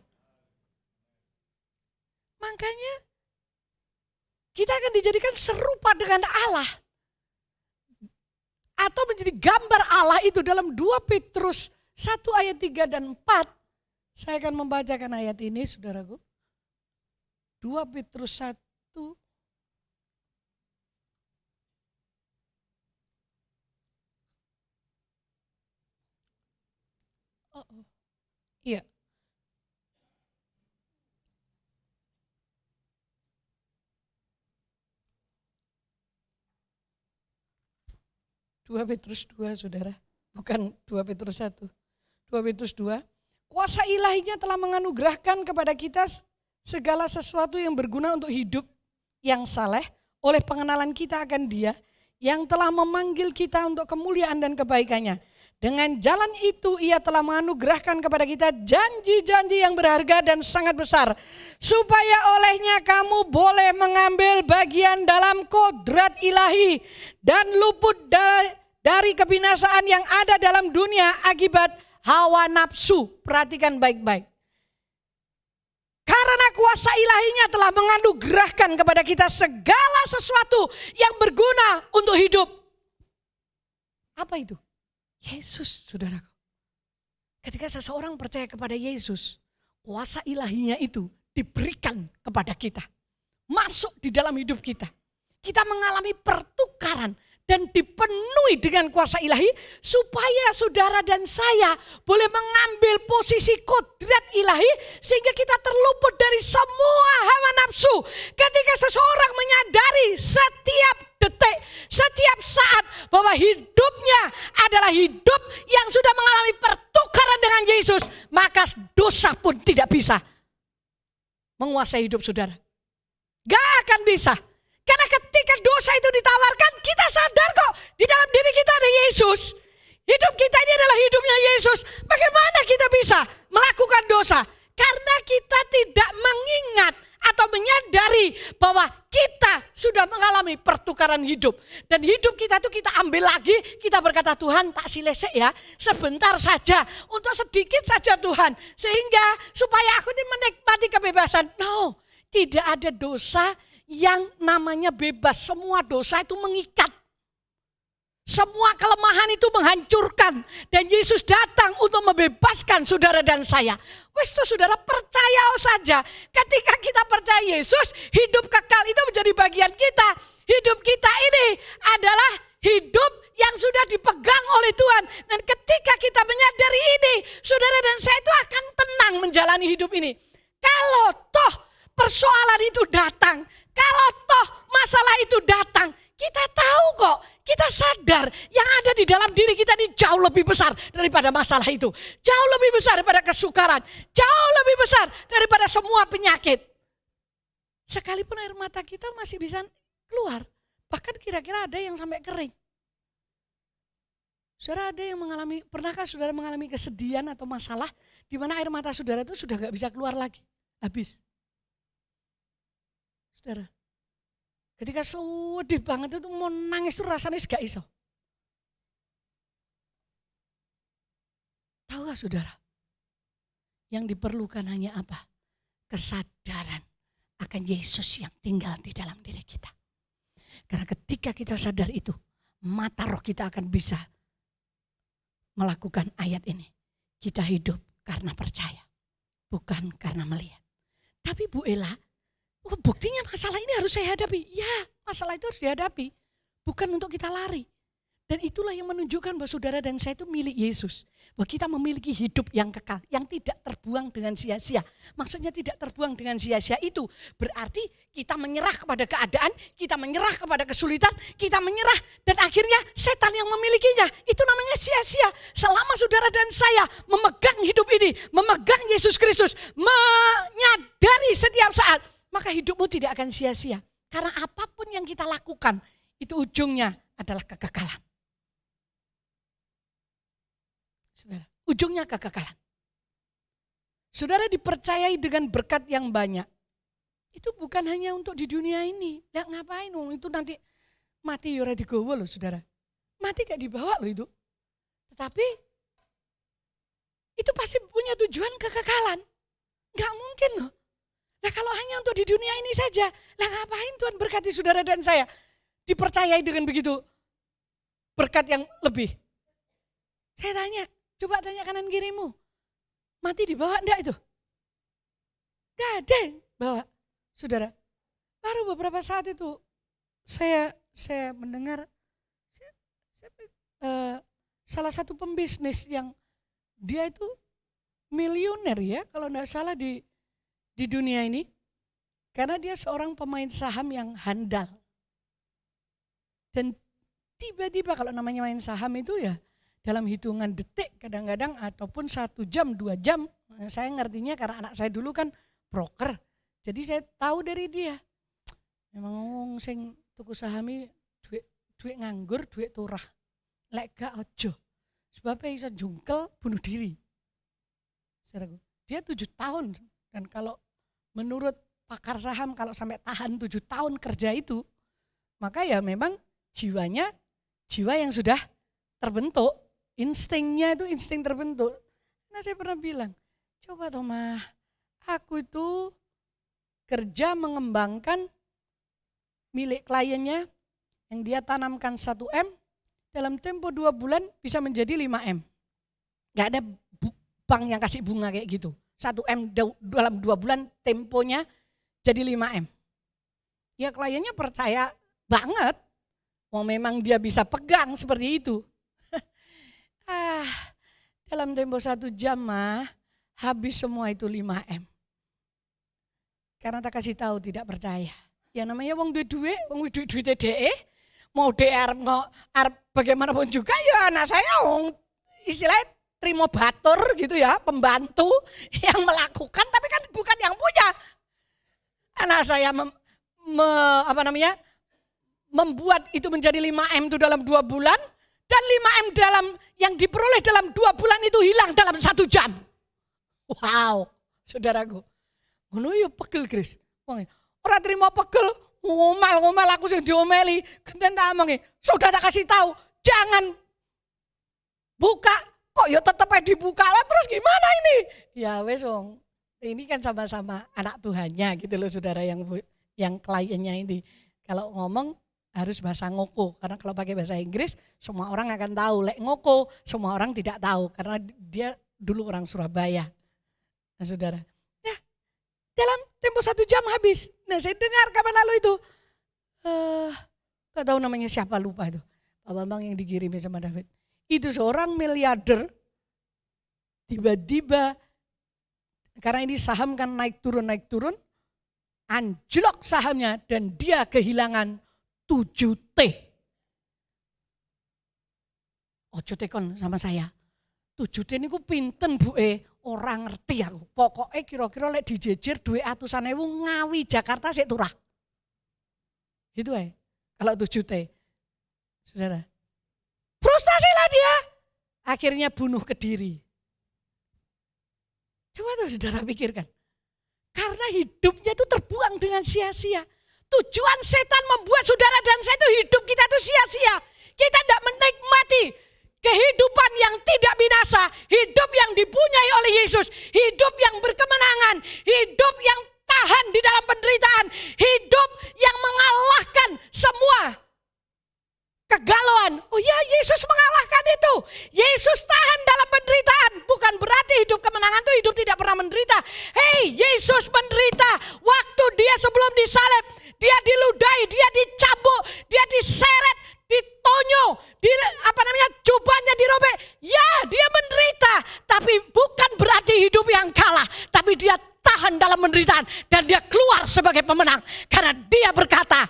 Makanya kita akan dijadikan serupa dengan Allah. Atau menjadi gambar Allah itu dalam 2 Petrus 1 ayat 3 dan 4. Saya akan membacakan ayat ini saudaraku. 2 Petrus 1. Iya. Dua Petrus 2 saudara. Bukan 2 Petrus 1. 2 Petrus 2. Kuasa ilahinya telah menganugerahkan kepada kita segala sesuatu yang berguna untuk hidup yang saleh oleh pengenalan kita akan Dia yang telah memanggil kita untuk kemuliaan dan kebaikannya. Dengan jalan itu Ia telah menganugerahkan kepada kita janji-janji yang berharga dan sangat besar, supaya olehnya kamu boleh mengambil bagian dalam kodrat ilahi dan luput dari kebinasaan yang ada dalam dunia akibat hawa nafsu. Perhatikan baik-baik. Karena kuasa ilahinya telah menganugerahkan kepada kita segala sesuatu yang berguna untuk hidup. Apa itu? Yesus, saudaraku. Ketika seseorang percaya kepada Yesus, kuasa ilahinya itu diberikan kepada kita. Masuk di dalam hidup kita. Kita mengalami pertukaran dan dipenuhi dengan kuasa ilahi supaya saudara dan saya boleh mengambil posisi kodrat ilahi sehingga kita terluput dari semua hawa nafsu. Ketika seseorang menyadari setiap detik, setiap saat bahwa hidupnya adalah hidup yang sudah mengalami pertukaran dengan Yesus, maka dosa pun tidak bisa menguasai hidup saudara. Gak akan bisa. Karena ketika dosa itu ditawarkan, kita sadar kok di dalam diri kita ada Yesus. Hidup kita ini adalah hidupnya Yesus. Bagaimana kita bisa melakukan dosa? Karena kita tidak mengingat atau menyadari bahwa kita sudah mengalami pertukaran hidup. Dan hidup kita itu kita ambil lagi, kita berkata Tuhan tak silesek ya, sebentar saja, untuk sedikit saja Tuhan. Sehingga supaya aku ini menikmati kebebasan. No, tidak ada dosa yang namanya bebas. Semua dosa itu mengikat. Semua kelemahan itu menghancurkan. Dan Yesus datang untuk membebaskan saudara dan saya. Wes tuh saudara, percaya saja. Ketika kita percaya Yesus, hidup kekal itu menjadi bagian kita. Hidup kita ini adalah hidup yang sudah dipegang oleh Tuhan. Dan ketika kita menyadari ini, saudara dan saya itu akan tenang menjalani hidup ini. Kalau toh persoalan itu datang, kalau toh masalah itu datang, kita tahu kok, kita sadar yang ada di dalam diri kita ini jauh lebih besar daripada masalah itu. Jauh lebih besar daripada kesukaran, jauh lebih besar daripada semua penyakit. Sekalipun air mata kita masih bisa keluar, bahkan kira-kira ada yang sampai kering. Saudara, ada yang mengalami, pernahkah saudara mengalami kesedihan atau masalah di mana air mata saudara itu sudah gak bisa keluar lagi, habis. Saudara, ketika sedih banget itu mau nangis itu rasanya gak iso. Tahu gak saudara, yang diperlukan hanya apa? Kesadaran akan Yesus yang tinggal di dalam diri kita. Karena ketika kita sadar itu, mata roh kita akan bisa melakukan ayat ini. Kita hidup karena percaya, bukan karena melihat. Tapi Bu Ella, buktinya masalah ini harus saya hadapi. Ya, masalah itu harus dihadapi, bukan untuk kita lari. Dan itulah yang menunjukkan bahwa saudara dan saya itu milik Yesus. Bahwa kita memiliki hidup yang kekal, yang tidak terbuang dengan sia-sia. Maksudnya tidak terbuang dengan sia-sia itu berarti kita menyerah kepada keadaan, kita menyerah kepada kesulitan, kita menyerah dan akhirnya setan yang memilikinya. Itu namanya sia-sia. Selama saudara dan saya memegang hidup ini, memegang Yesus Kristus, menyadari setiap saat, maka hidupmu tidak akan sia-sia. Karena apapun yang kita lakukan, itu ujungnya adalah kekekalan. Saudara, ujungnya kekekalan. Saudara dipercayai dengan berkat yang banyak. Itu bukan hanya untuk di dunia ini. Nggak ngapain, itu nanti mati yura digowo loh saudara. Mati gak dibawa loh itu. Tetapi itu pasti punya tujuan kekekalan. Nggak mungkin loh. Nah kalau hanya untuk di dunia ini saja, lah ngapain Tuhan berkati saudara dan saya? Dipercayai dengan begitu berkat yang lebih. Saya tanya, coba tanya kanan kirimu, mati dibawa enggak itu? Enggak ada yang bawa, saudara. Baru beberapa saat itu saya mendengar salah satu pembisnis yang dia itu miliuner ya, kalau enggak salah di dunia ini. Karena dia seorang pemain saham yang handal. Dan tiba-tiba kalau namanya main saham itu ya dalam hitungan detik kadang-kadang ataupun 1 jam, 2 jam. Saya ngertinya karena anak saya dulu kan broker. Jadi saya tahu dari dia. Memang ngomong sing tuku sahami duit nganggur, duit turah. Lek gak ojo. Sebabnya bisa jungkel bunuh diri. Dia 7 tahun. Dan kalau menurut pakar saham kalau sampai tahan 7 tahun kerja itu, maka ya memang jiwanya jiwa yang sudah terbentuk, instingnya itu insting terbentuk. Nah saya pernah bilang, coba Thomas, aku itu kerja mengembangkan milik kliennya yang dia tanamkan 1 M, dalam tempo 2 bulan bisa menjadi 5 M. Gak ada bank yang kasih bunga kayak gitu. 1 M dalam 2 bulan temponya jadi 5 M. Ya kliennya percaya banget. Mau memang dia bisa pegang seperti itu. Dalam tempo 1 jam mah habis semua itu 5 M. Karena tak kasih tahu tidak percaya. Ya namanya wong duit-duit, wong duit-duit DE, mau DR, mau bagaimanapun juga ya anak saya wong istilahnya terima batur gitu ya, pembantu yang melakukan tapi kan bukan yang punya. Anak saya membuat itu menjadi 5 M itu dalam 2 bulan dan 5 M dalam yang diperoleh dalam 2 bulan itu hilang dalam 1 jam. Wow, saudaraku. Ngono ya pegel Kris. Ora terima pegel, ngomal aku sing diomeli, genten tak omongi. Sudah tak kasih tahu, jangan buka. Kok ya tetep dibuka lah terus gimana ini? Ya wes wong. Ini kan sama-sama anak Tuhannya gitu loh saudara yang yang kliennya ini. Kalau ngomong harus bahasa ngoko, karena kalau pakai bahasa Inggris semua orang akan tahu. Lek ngoko semua orang tidak tahu karena dia dulu orang Surabaya. Nah saudara, ya dalam tempo 1 jam habis. Nah saya dengar kapan lalu itu, gak tahu namanya siapa, lupa itu. Pak Bambang yang dikirim sama David. Itu seorang miliarder, tiba-tiba karena ini saham kan naik turun, anjlok sahamnya dan dia kehilangan 7T. Ojo tekon sama saya. 7T ini ku pinten Bu orang ngerti aku. Pokoknya kira-kira lek dijejer duit atusan ewu Ngawi Jakarta sik turah. Gitu kalau 7T. Saudara. Frustasi lah dia. Akhirnya bunuh ke diri. Coba tuh saudara pikirkan. Karena hidupnya itu terbuang dengan sia-sia. Tujuan setan membuat saudara dan saya itu hidup kita itu sia-sia. Kita tidak menikmati kehidupan yang tidak binasa. Hidup yang dipunyai oleh Yesus. Hidup yang berkemenangan. Hidup yang tahan di dalam penderitaan. Hidup yang mengalahkan semua kegalauan. Oh ya, Yesus mengalahkan itu. Yesus tahan dalam penderitaan. Bukan berarti hidup kemenangan itu hidup tidak pernah menderita. Hei, Yesus menderita. Waktu dia sebelum disalib, dia diludahi, dia dicambuk, dia diseret, ditonyo, jubahnya dirobek. Ya, dia menderita. Tapi bukan berarti hidup yang kalah. Tapi dia tahan dalam penderitaan. Dan dia keluar sebagai pemenang. Karena dia berkata,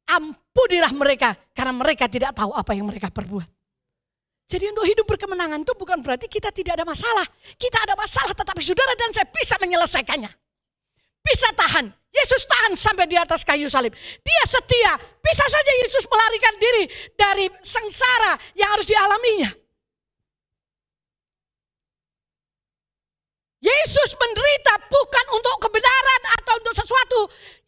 ampunilah mereka karena mereka tidak tahu apa yang mereka perbuat. Jadi untuk hidup berkemenangan itu bukan berarti kita tidak ada masalah. Kita ada masalah tetapi saudara dan saya bisa menyelesaikannya. Bisa tahan. Yesus tahan sampai di atas kayu salib. Dia setia. Bisa saja Yesus melarikan diri dari sengsara yang harus dialaminya. Yesus menderita bukan untuk kebenaran atau untuk sesuatu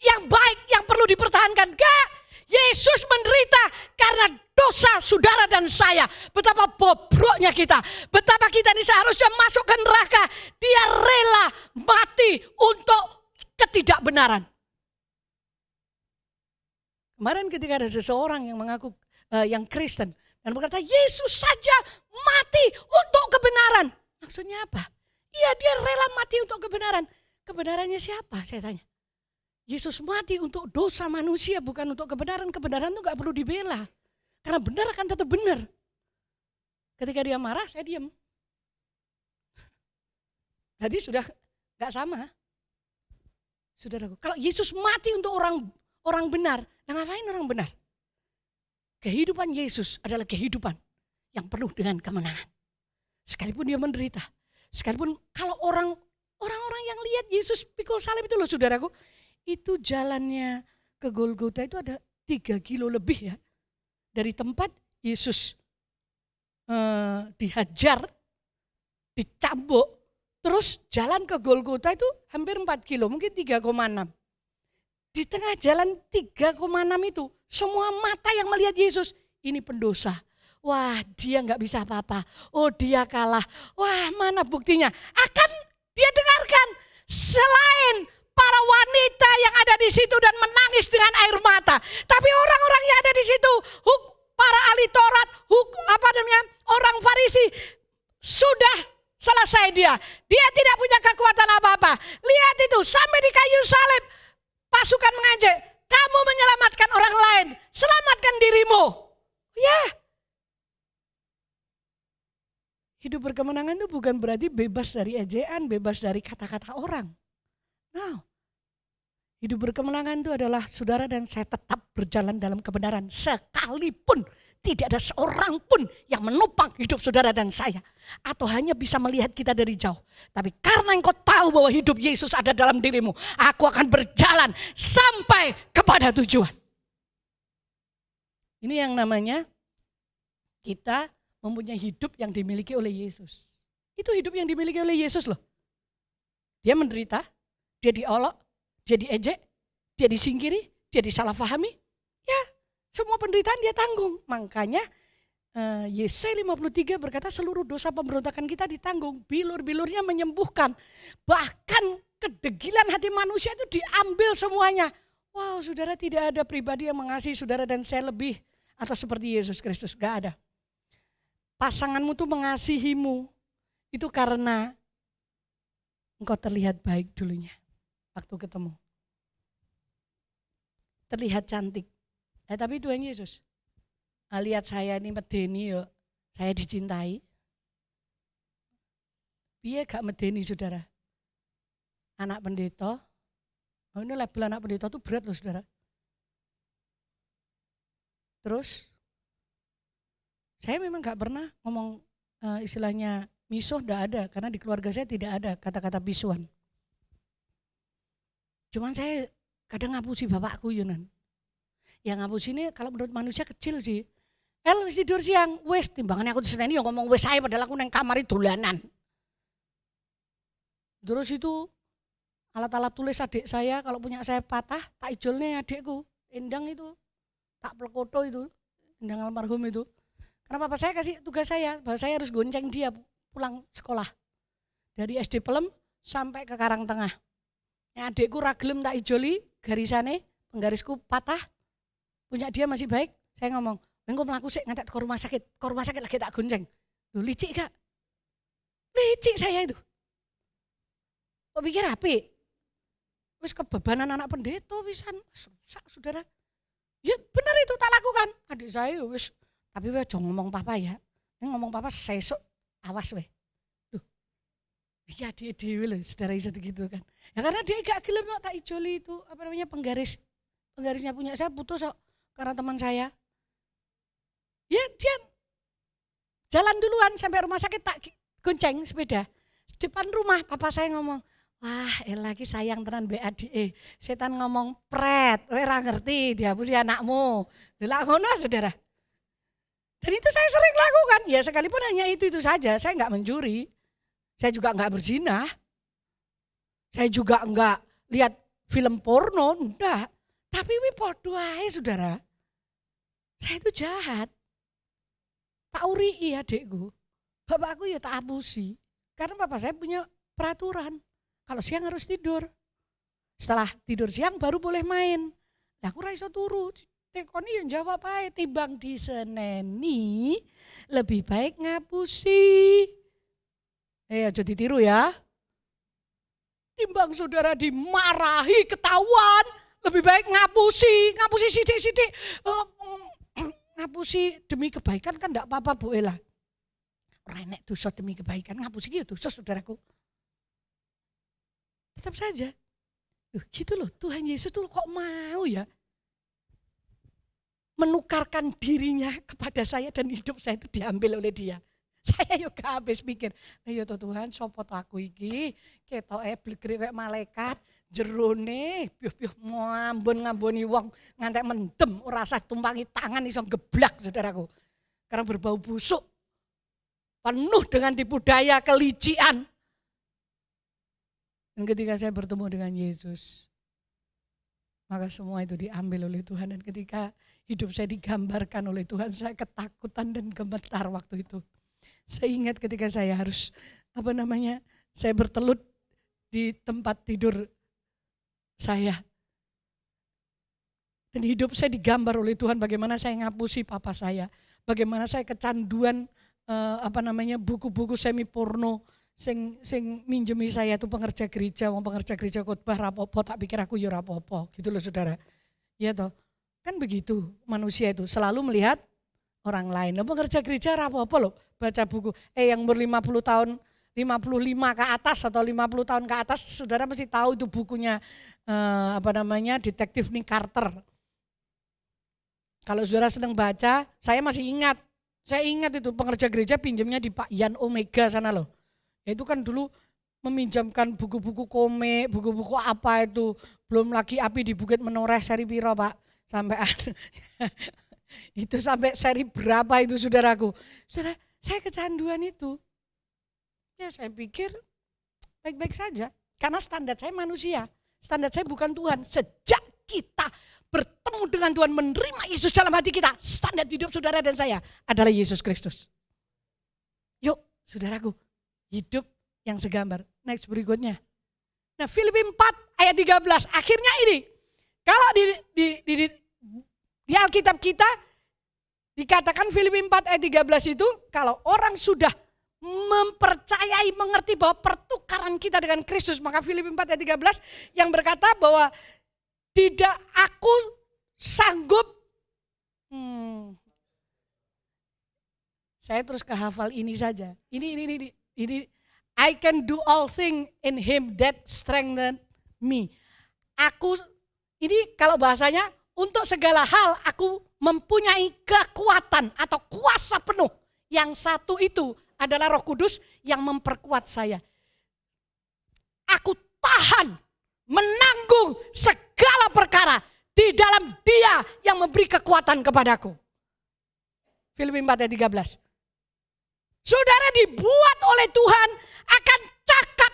yang baik yang perlu dipertahankan. Enggak. Yesus menderita karena dosa saudara dan saya. Betapa bobroknya kita. Betapa kita ini seharusnya masuk ke neraka. Dia rela mati untuk ketidakbenaran. Kemarin ketika ada seseorang yang mengaku yang Kristen dan berkata Yesus saja mati untuk kebenaran. Maksudnya apa? Iya, dia rela mati untuk kebenaran. Kebenarannya siapa? Saya tanya. Yesus mati untuk dosa manusia, bukan untuk kebenaran. Kebenaran itu gak perlu dibela. Karena benar akan tetap benar. Ketika dia marah, saya diam. Jadi sudah gak sama. Saudaraku, kalau Yesus mati untuk orang benar, nah ngapain orang benar? Kehidupan Yesus adalah kehidupan yang penuh dengan kemenangan. Sekalipun dia menderita. Sekalipun kalau orang-orang yang lihat Yesus pikul salib itu loh saudaraku. Itu jalannya ke Golgota itu ada 3 kilo lebih ya. Dari tempat Yesus dihajar, dicambuk, terus jalan ke Golgota itu hampir 4 kilo, mungkin 3,6. Di tengah jalan 3,6 itu semua mata yang melihat Yesus, ini pendosa. Wah, dia gak bisa apa-apa. Oh, dia kalah. Wah, mana buktinya? Akan dia dengarkan selain para wanita yang ada di situ dan menangis dengan air mata. Tapi orang-orang yang ada di situ, para ahli Taurat, orang Farisi, sudah selesai dia. Dia tidak punya kekuatan apa-apa. Lihat itu, sampai di kayu salib, pasukan mengejek, kamu menyelamatkan orang lain, selamatkan dirimu. Ya. Hidup berkemenangan itu bukan berarti bebas dari ejekan, bebas dari kata-kata orang. No. Hidup berkemenangan itu adalah saudara dan saya tetap berjalan dalam kebenaran. Sekalipun tidak ada seorang pun yang menopang hidup saudara dan saya. Atau hanya bisa melihat kita dari jauh. Tapi karena engkau tahu bahwa hidup Yesus ada dalam dirimu. Aku akan berjalan sampai kepada tujuan. Ini yang namanya kita mempunyai hidup yang dimiliki oleh Yesus. Itu hidup yang dimiliki oleh Yesus loh. Dia menderita, dia diolok, dia diejek, dia disingkiri, dia disalahfahami. Ya, semua penderitaan dia tanggung. Makanya Yesaya 53 berkata seluruh dosa pemberontakan kita ditanggung. Bilur-bilurnya menyembuhkan. Bahkan kedegilan hati manusia itu diambil semuanya. Wow, saudara, tidak ada pribadi yang mengasihi saudara dan saya lebih atau seperti Yesus Kristus. Gak ada. Pasanganmu tuh mengasihimu itu karena engkau terlihat baik dulunya waktu ketemu. Terlihat cantik. Tapi Tuhan Yesus, lihat saya ini medeni yuk, saya dicintai. Piye gak medeni saudara? Anak pendeta, ini label anak pendeta itu berat loh saudara. Terus, saya memang gak pernah ngomong istilahnya misuh, gak ada. Karena di keluarga saya tidak ada kata-kata bisuan. Cuman saya kadang ngapusi bapakku Yunan. Yang ngapusi ini kalau menurut manusia kecil sih. Wis tidur siang, wis timbangannya aku diseneni yang ngomong wis saya padahal aku neng kamar dolanan. Terus itu alat-alat tulis adik saya kalau punya saya patah, tak ijolnya adikku. Endang itu, tak plekoto itu, Endang almarhum itu. Karena papa saya kasih tugas saya, bahwa saya harus gonceng dia pulang sekolah. Dari SD Pelem sampai ke Karangtengah. Ya, adikku ragilem tak ijoli, garisane, penggarisku patah. Punya dia masih baik, saya ngomong, engko mlaku sik ngantek ke rumah sakit lagi tak gonceng. Loh licik gak? Licik saya itu. Kok pikir api? Wis kebebanan anak pendeta pisan, rusak saudara. Ya benar itu tak lakukan. Adik saya wis, tapi wis jangan ngomong papa ya. Ini ngomong papa sesuk awas weh. Duh. Iya dia dewe loh, saudara iso gitu kan. Ya karena dia gak gelem kok tak ijoli itu apa namanya penggarisnya punya saya putus kok karena teman saya. Ya dia jalan duluan sampai rumah sakit tak gonceng sepeda. Depan rumah papa saya ngomong, wah lagi sayang tenan BADE. Setan ngomong pret, kowe ora ngerti dihapusi anakmu. Lha ngono saudara. Dan itu saya sering lakukan, ya sekalipun hanya itu saja, saya enggak mencuri. Saya juga enggak berzina. Saya juga enggak lihat film porno, enggak. Tapi podo ae saudara. Saya itu jahat. Tak urii adikku. Bapakku ya tak apusi. Karena bapak saya punya peraturan. Kalau siang harus tidur. Setelah tidur siang baru boleh main. Lah aku ra iso turu. Tekoni yang jawab ae timbang diseneni lebih baik ngapusi. Aja ditiru ya. Timbang saudara dimarahi ketahuan, lebih baik ngapusi sidik-sidik. Ngapusi demi kebaikan kan enggak apa-apa Bu Ella. Renek dosa demi kebaikan, ngapusi gitu dosa saudaraku. Tetap saja. Gitu loh, Tuhan Yesus tuh kok mau ya menukarkan dirinya kepada saya dan hidup saya itu diambil oleh dia. Saya yuk gak habis pikir, ayo Tuhan sopot aku iki, ketoke blegere kayak malaikat, jerone piuh-piuh ngambon-ngamboni wong ngantek mendem ora usah tumpangi tangan iso geblak saudaraku. Karena berbau busuk, penuh dengan tipu daya, kelician. Dan ketika saya bertemu dengan Yesus, maka semua itu diambil oleh Tuhan. Dan ketika hidup saya digambarkan oleh Tuhan, saya ketakutan dan gemetar waktu itu. Saya ingat ketika saya harus, saya bertelut di tempat tidur saya. Dan hidup saya digambar oleh Tuhan bagaimana saya ngapusi papa saya. Bagaimana saya kecanduan buku-buku semi porno. Sing minjemi saya tuh pengerja gereja khotbah rapopo, tak pikir aku ya rapopo gitu loh saudara. Iya toh, kan begitu manusia itu selalu melihat orang lain. Nah, pengerja gereja rapopo loh, baca buku. Yang umur 50 tahun, 55 ke atas atau 50 tahun ke atas, saudara mesti tahu itu bukunya Detektif Nick Carter. Kalau saudara sedang baca, saya masih ingat. Saya ingat itu pengerja gereja pinjamnya di Pak Yan Omega sana loh. Itu kan dulu meminjamkan buku-buku komik, buku-buku apa itu. Belum lagi Api di Bukit Menoreh seri piro Pak. Sampai ada. Itu sampai seri berapa itu saudaraku. Saudara, saya kecanduan itu. Ya saya pikir baik-baik saja. Karena standar saya manusia. Standar saya bukan Tuhan. Sejak kita bertemu dengan Tuhan, menerima Yesus dalam hati kita, standar hidup saudara dan saya adalah Yesus Kristus. Yuk saudaraku, hidup yang segambar. Next berikutnya. Nah Filipi 4 ayat 13, akhirnya ini. Kalau di Alkitab kita dikatakan Filipi 4 ayat 13 itu kalau orang sudah mempercayai, mengerti bahwa pertukaran kita dengan Kristus, maka Filipi 4 ayat 13 yang berkata bahwa tidak aku sanggup, saya terus kehafal ini saja. Ini I can do all things in him that strengthen me. Ini kalau bahasanya, untuk segala hal aku mempunyai kekuatan atau kuasa penuh. Yang satu itu adalah Roh Kudus yang memperkuat saya. Aku tahan, menanggung segala perkara di dalam Dia yang memberi kekuatan kepadaku. Filipi 4 ayat 13. Saudara dibuat oleh Tuhan akan cakap.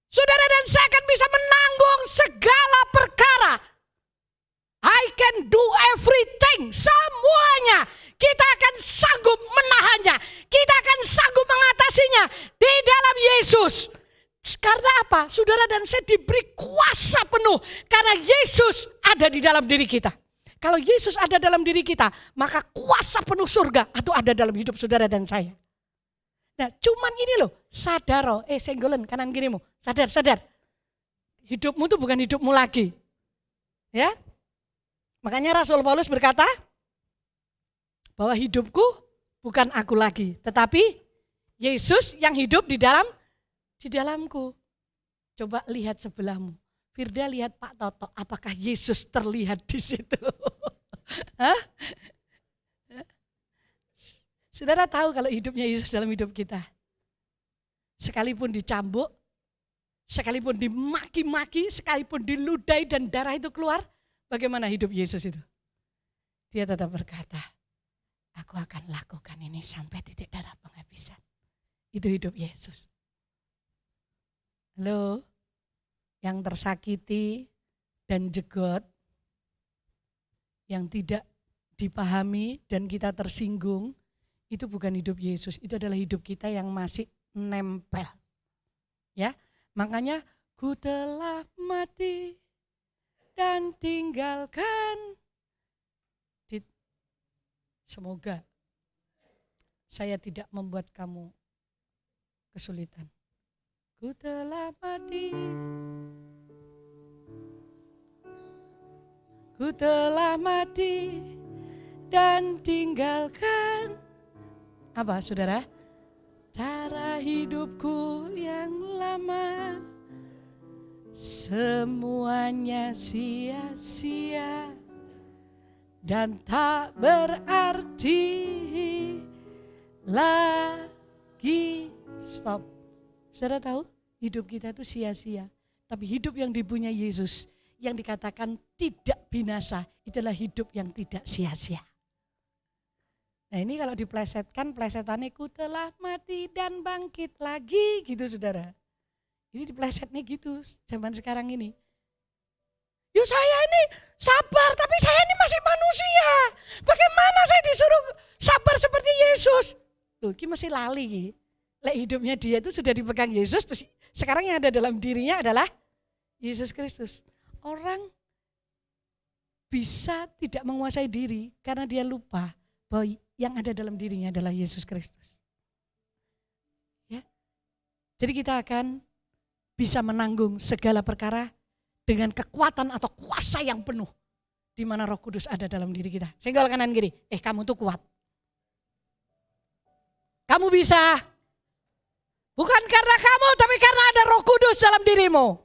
Saudara dan saya akan bisa menanggung segala perkara. I can do everything, semuanya. Kita akan sanggup menahannya. Kita akan sanggup mengatasinya di dalam Yesus. Karena apa? Saudara dan saya diberi kuasa penuh. Karena Yesus ada di dalam diri kita. Kalau Yesus ada dalam diri kita, maka kuasa penuh surga itu ada dalam hidup saudara dan saya. Nah, cuman ini loh, sadar, senggolan kanan kirimu, sadar. Hidupmu itu bukan hidupmu lagi. Ya. Makanya Rasul Paulus berkata bahwa hidupku bukan aku lagi, tetapi Yesus yang hidup di dalamku. Coba lihat sebelahmu. Firda lihat Pak Toto, apakah Yesus terlihat di situ? Hah? Saudara tahu kalau hidupnya Yesus dalam hidup kita. Sekalipun dicambuk, sekalipun dimaki-maki, sekalipun diludahi dan darah itu keluar, bagaimana hidup Yesus itu? Dia tetap berkata, aku akan lakukan ini sampai titik darah penghabisan. Itu hidup Yesus. Halo, yang tersakiti dan jegot, yang tidak dipahami dan kita tersinggung, itu bukan hidup Yesus, itu adalah hidup kita yang masih nempel. Ya, makanya ku telah mati dan tinggalkan. Semoga saya tidak membuat kamu kesulitan. Ku telah mati, ku telah mati dan tinggalkan. Apa saudara? Cara hidupku yang lama, semuanya sia-sia dan tak berarti lagi. Stop. Saudara tahu hidup kita itu sia-sia. Tapi hidup yang dipunyai Yesus, yang dikatakan tidak binasa, itulah hidup yang tidak sia-sia. Nah ini kalau diplesetkan, plesetannya ku telah mati dan bangkit lagi gitu saudara. Ini diplesetnya gitu zaman sekarang ini. Ya saya ini sabar tapi saya ini masih manusia. Bagaimana saya disuruh sabar seperti Yesus? Loh ini masih lali. Hidupnya dia itu sudah dipegang Yesus, terus sekarang yang ada dalam dirinya adalah Yesus Kristus. Orang bisa tidak menguasai diri karena dia lupa bahwa yang ada dalam dirinya adalah Yesus Kristus. Ya. Jadi kita akan bisa menanggung segala perkara dengan kekuatan atau kuasa yang penuh di mana Roh Kudus ada dalam diri kita. Senggol kanan kiri, kamu tuh kuat. Kamu bisa. Bukan karena kamu, tapi karena ada Roh Kudus dalam dirimu.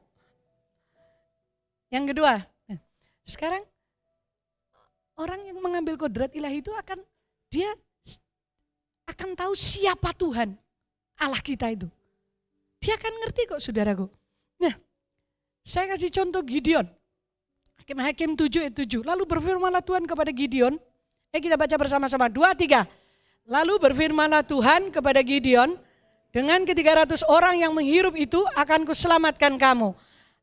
Yang kedua, sekarang orang yang mengambil kodrat ilahi itu dia akan tahu siapa Tuhan Allah kita itu. Dia akan ngerti kok saudaraku. Nah, saya kasih contoh Gideon. Hakim 7 ayat 7. Lalu berfirmanlah Tuhan kepada Gideon. Kita baca bersama-sama 2, 3. Lalu berfirmanlah Tuhan kepada Gideon, dengan ke-300 orang yang menghirup itu akan kuselamatkan kamu.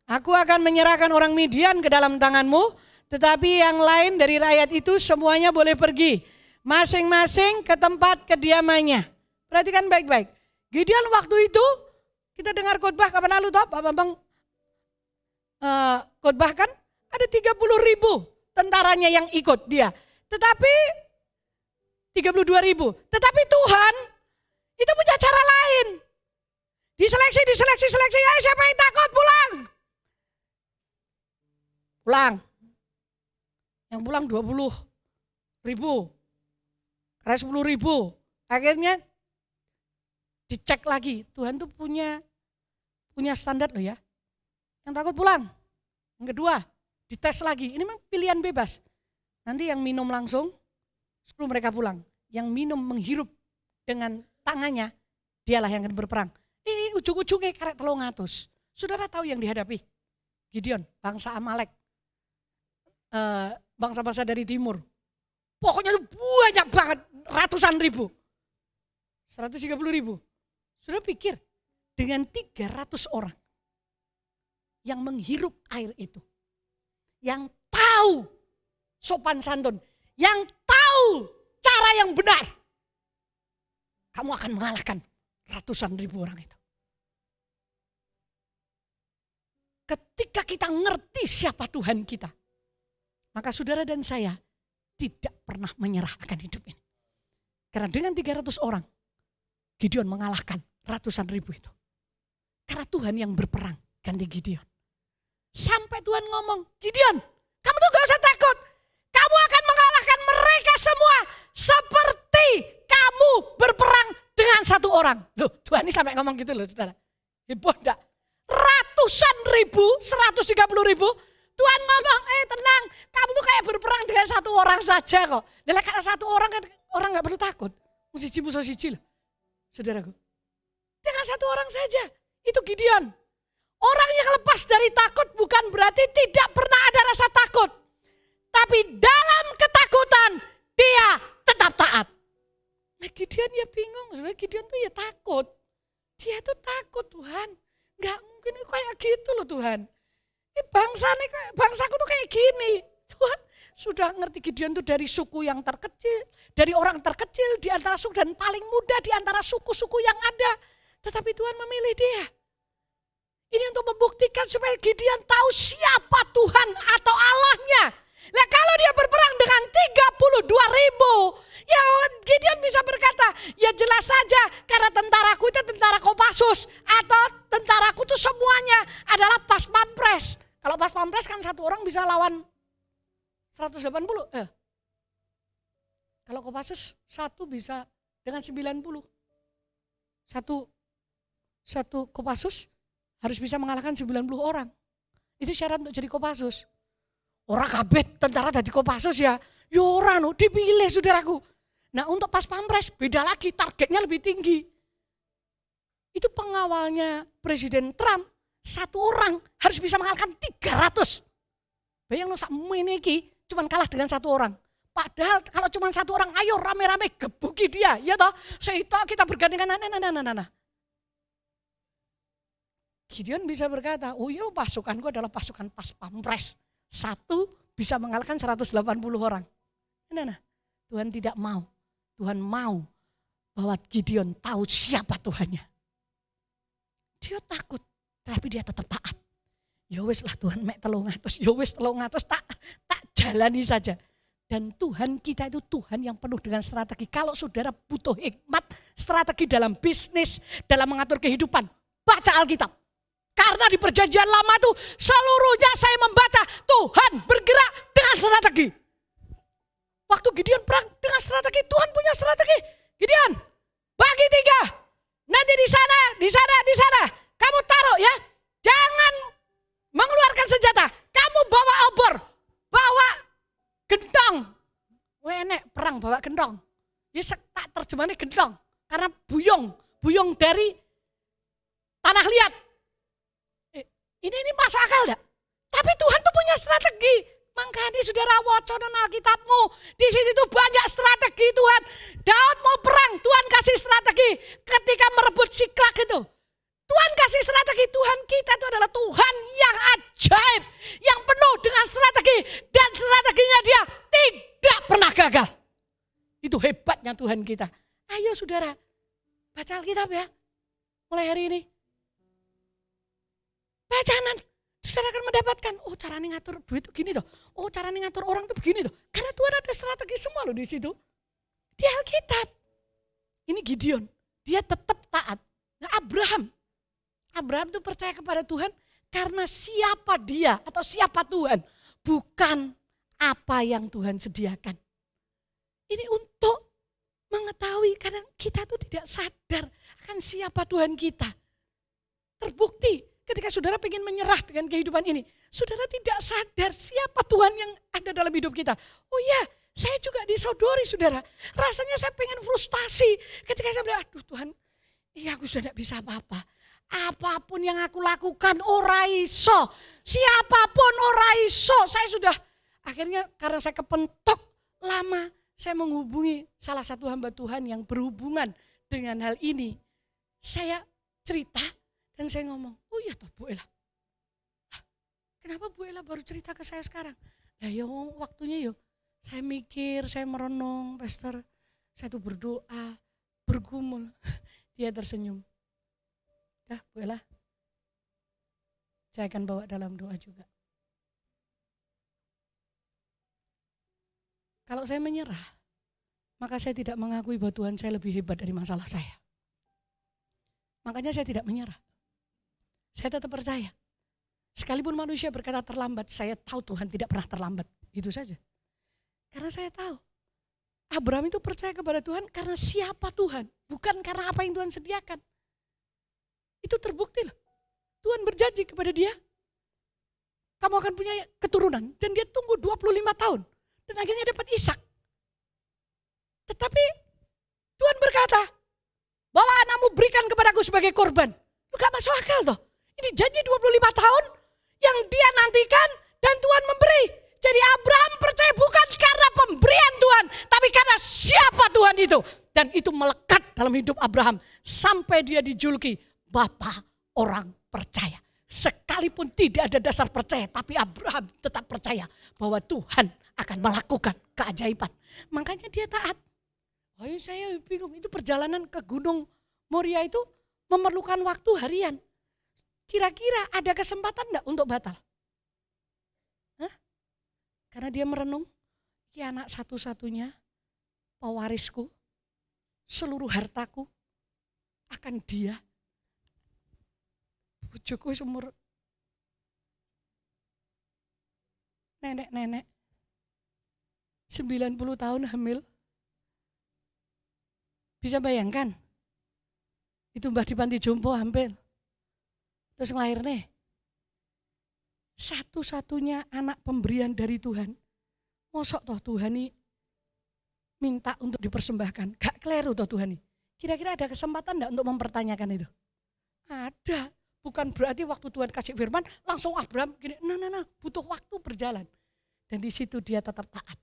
Aku akan menyerahkan orang Midian ke dalam tanganmu, tetapi yang lain dari rakyat itu semuanya boleh pergi. Masing-masing ke tempat kediamannya. Perhatikan baik-baik. Gideon waktu itu, kita dengar khotbah kapan lalu toh Pak Bambang? khotbah kan ada 30.000 tentaranya yang ikut dia. Tetapi 32.000. Tetapi Tuhan itu punya cara lain. Diseleksi. Ayo siapa yang takut pulang. Pulang. Yang pulang 20.000. Karena 10.000. Akhirnya dicek lagi. Tuhan tuh punya standar loh ya. Yang takut pulang. Yang kedua, dites lagi. Ini memang pilihan bebas. Nanti yang minum langsung, sebelum mereka pulang. Yang minum menghirup dengan tangannya, dialah yang akan berperang. Ujung-ujungnya karek 300. Saudara tahu yang dihadapi? Gideon, bangsa Amalek. Bangsa-bangsa dari timur. Pokoknya banyak banget, ratusan ribu. 130.000. Saudara pikir, dengan 300 orang yang menghirup air itu, yang tahu sopan santun, yang tahu cara yang benar, kamu akan mengalahkan ratusan ribu orang itu. Ketika kita ngerti siapa Tuhan kita, maka saudara dan saya tidak pernah menyerah akan hidup ini. Karena dengan 300 orang, Gideon mengalahkan ratusan ribu itu. Karena Tuhan yang berperang ganti Gideon. Sampai Tuhan ngomong, Gideon, kamu tuh gak usah takut. Kamu akan mengalahkan mereka semua seperti kamu berperang dengan satu orang. Loh, Tuhan ini sampai ngomong gitu loh saudara. Heboh enggak? Ratusan ribu, 130.000. Tuhan ngomong, tenang, kamu tuh kayak berperang dengan satu orang saja kok. Dan kalau satu orang kan orang gak perlu takut. Siji musuh siji loh, saudaraku. Dengan satu orang saja, itu Gideon. Orang yang lepas dari takut bukan berarti tidak pernah ada rasa takut. Tapi dalam ketakutan dia tetap taat. Nah Gideon ya bingung, sebenarnya Gideon tuh ya takut. Dia tuh takut Tuhan. Gak mungkin kayak gitu loh Tuhan. Bangsaku tuh kayak gini. Tuhan sudah ngerti Gideon tuh dari suku yang terkecil. Dari orang terkecil di antara suku dan paling muda di antara suku-suku yang ada. Tetapi Tuhan memilih dia. Ini untuk membuktikan supaya Gideon tahu siapa Tuhan atau Allahnya. Nah kalau dia berperang dengan 32.000, ya Gideon bisa berkata, ya jelas saja karena tentaraku itu tentara Kopassus. Atau tentaraku itu semuanya adalah pas pampres. Kalau pas pampres kan satu orang bisa lawan 180. Kalau Kopassus satu bisa dengan 90. Satu Kopassus harus bisa mengalahkan 90 orang. Itu syarat untuk jadi Kopassus. Orang kabeh tentara dari Kopassus ya ora no, dipilih saudaraku. Nah untuk pas pampres beda lagi, targetnya lebih tinggi. Itu pengawalnya Presiden Trump, satu orang harus bisa mengalahkan 300. Bayang no sak meniki cuman kalah dengan satu orang. Padahal kalau cuma satu orang ayo rame-rame gebuki dia, ya toh. Seita kita bergandengan nah. Gideon bisa berkata, oh iya pasukanku adalah pasukan pas pampres. Satu bisa mengalahkan 180 orang. Nah, Tuhan tidak mau. Tuhan mau bahwa Gideon tahu siapa Tuhannya. Dia takut, tapi dia tetap taat. Ya wis lah Tuhan mek 300, ya wis 300 tak jalani saja. Dan Tuhan kita itu Tuhan yang penuh dengan strategi. Kalau saudara butuh hikmat, strategi dalam bisnis, dalam mengatur kehidupan, baca Alkitab. Karena di perjanjian lama itu seluruhnya saya membaca Tuhan bergerak dengan strategi. Waktu Gideon perang dengan strategi, Tuhan punya strategi. Gideon, bagi 3. Nanti di sana. Kamu taruh ya. Jangan mengeluarkan senjata. Kamu bawa obor, bawa gendong. Enek perang bawa gendong. Ya tak terjemahnya gendong. Karena buyung dari tanah liat. Ini masuk akal enggak? Tapi Tuhan tuh punya strategi. Makanya saudara waconan Alkitabmu. Di situ tuh banyak strategi Tuhan. Daud mau perang, Tuhan kasih strategi. Ketika merebut Siklag itu, Tuhan kasih strategi. Tuhan kita itu adalah Tuhan yang ajaib. Yang penuh dengan strategi. Dan strateginya dia tidak pernah gagal. Itu hebatnya Tuhan kita. Ayo saudara, baca Alkitab ya. Mulai hari ini. Bacanan. saudara akan mendapatkan, oh caranya ngatur duit itu gini tuh, oh caranya ngatur orang itu begini tuh. Karena Tuhan ada strategi semua loh di situ. Di Alkitab. Ini Gideon, dia tetap taat. Nah Abraham itu percaya kepada Tuhan karena siapa dia atau siapa Tuhan. Bukan apa yang Tuhan sediakan. Ini untuk mengetahui kadang kita tuh tidak sadar akan siapa Tuhan kita. Terbukti ketika saudara ingin menyerah dengan kehidupan ini. Saudara tidak sadar siapa Tuhan yang ada dalam hidup kita. Oh ya, saya juga disodori saudara. Rasanya saya pengen frustasi ketika saya bilang, aduh Tuhan, iya aku sudah tidak bisa apa-apa. Apapun yang aku lakukan ora iso. Siapapun ora iso. Saya sudah akhirnya karena saya kepentok lama. Saya menghubungi salah satu hamba Tuhan yang berhubungan dengan hal ini. Saya cerita dan saya ngomong, oh iya toh Bu Ella. Kenapa Bu Ella baru cerita ke saya sekarang? Lah ya waktunya yo. Saya mikir, saya merenung, Pastor. Saya tuh berdoa, bergumul. Dia tersenyum. Dah Bu Ella, saya akan bawa dalam doa juga. Kalau saya menyerah, maka saya tidak mengakui bahwa Tuhan saya lebih hebat dari masalah saya. Makanya saya tidak menyerah. Saya tetap percaya. Sekalipun manusia berkata terlambat, saya tahu Tuhan tidak pernah terlambat. Itu saja. Karena saya tahu, Abraham itu percaya kepada Tuhan karena siapa Tuhan. Bukan karena apa yang Tuhan sediakan. Itu terbukti loh. Tuhan berjanji kepada dia, kamu akan punya keturunan. Dan dia tunggu 25 tahun. Dan akhirnya dapat Ishak. Tetapi Tuhan berkata, bawa anakmu berikan kepadaku sebagai korban. Itu gak masuk akal toh. Ini janji 25 tahun yang dia nantikan dan Tuhan memberi. Jadi Abraham percaya bukan karena pemberian Tuhan, tapi karena siapa Tuhan itu. Dan itu melekat dalam hidup Abraham sampai dia dijuluki Bapa orang percaya. Sekalipun tidak ada dasar percaya, tapi Abraham tetap percaya bahwa Tuhan akan melakukan keajaiban. Makanya dia taat. Oh saya bingung, itu perjalanan ke Gunung Moria itu memerlukan waktu harian. Kira-kira ada kesempatan enggak untuk batal? Hah? Karena dia merenung, ini anak satu-satunya, pewarisku, seluruh hartaku akan dia. Bojoku umur nenek-nenek 90 tahun hamil. Bisa bayangkan? Itu mbah di panti jompo hamil. Terus ngelahir nih. Satu-satunya anak pemberian dari Tuhan. Mosok toh Tuhan ini minta untuk dipersembahkan. Gak keliru toh Tuhan ini. Kira-kira ada kesempatan enggak untuk mempertanyakan itu? Ada. Bukan berarti waktu Tuhan kasih firman langsung Abraham gini. Nah, butuh waktu berjalan. Dan di situ dia tetap taat.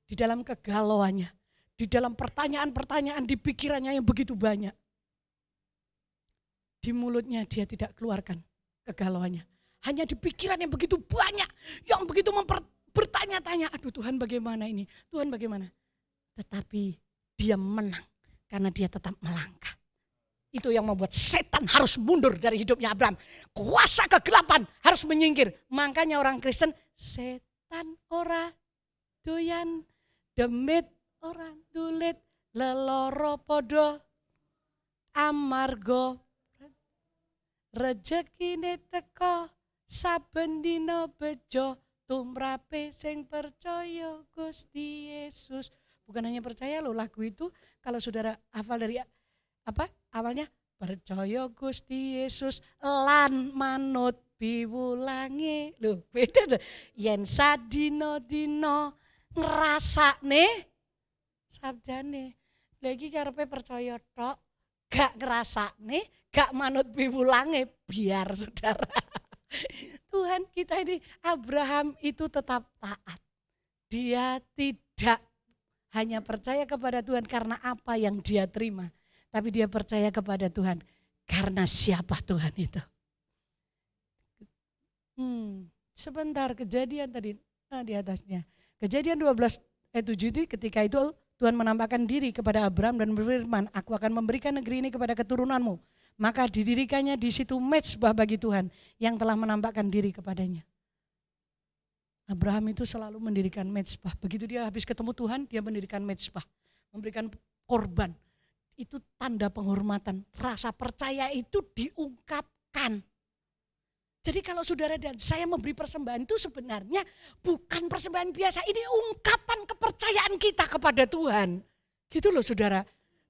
Di dalam kegalauannya. Di dalam pertanyaan-pertanyaan di pikirannya yang begitu banyak. Di mulutnya dia tidak keluarkan kegalauannya. Hanya di pikiran yang begitu banyak. Yang begitu bertanya-tanya. Aduh Tuhan bagaimana ini? Tuhan bagaimana? Tetapi dia menang. Karena dia tetap melangkah. Itu yang membuat setan harus mundur dari hidupnya Abraham. Kuasa kegelapan harus menyingkir. Makanya orang Kristen, setan ora doyan, demit ora dulit, leloro podo, amargo, rejekine teko, saben dina bejo, tumrape sing percaya Gusti Yesus. Bukan hanya percaya loh, lagu itu kalau saudara hafal dari apa awalnya, percaya Gusti Yesus lan manut piwulange. Loh beda aja. Yen sadina-dina ngrasakne sabdane. Lagi karepe percaya tok, gak ngrasakne, gak manut piwulange, biar saudara. Tuhan kita ini, Abraham itu tetap taat. Dia tidak hanya percaya kepada Tuhan karena apa yang dia terima. Tapi dia percaya kepada Tuhan karena siapa Tuhan itu. Sebentar, Kejadian tadi di atasnya. Kejadian 12 ayat 7 itu ketika itu Tuhan menampakkan diri kepada Abraham dan berfirman, aku akan memberikan negeri ini kepada keturunanmu. Maka didirikannya di situ mezbah bagi Tuhan yang telah menampakkan diri kepadanya. Abraham itu selalu mendirikan mezbah. Begitu dia habis ketemu Tuhan, dia mendirikan mezbah. Memberikan korban. Itu tanda penghormatan. Rasa percaya itu diungkapkan. Jadi kalau saudara dan saya memberi persembahan itu sebenarnya bukan persembahan biasa. Ini ungkapan kepercayaan kita kepada Tuhan. Gitu loh saudara.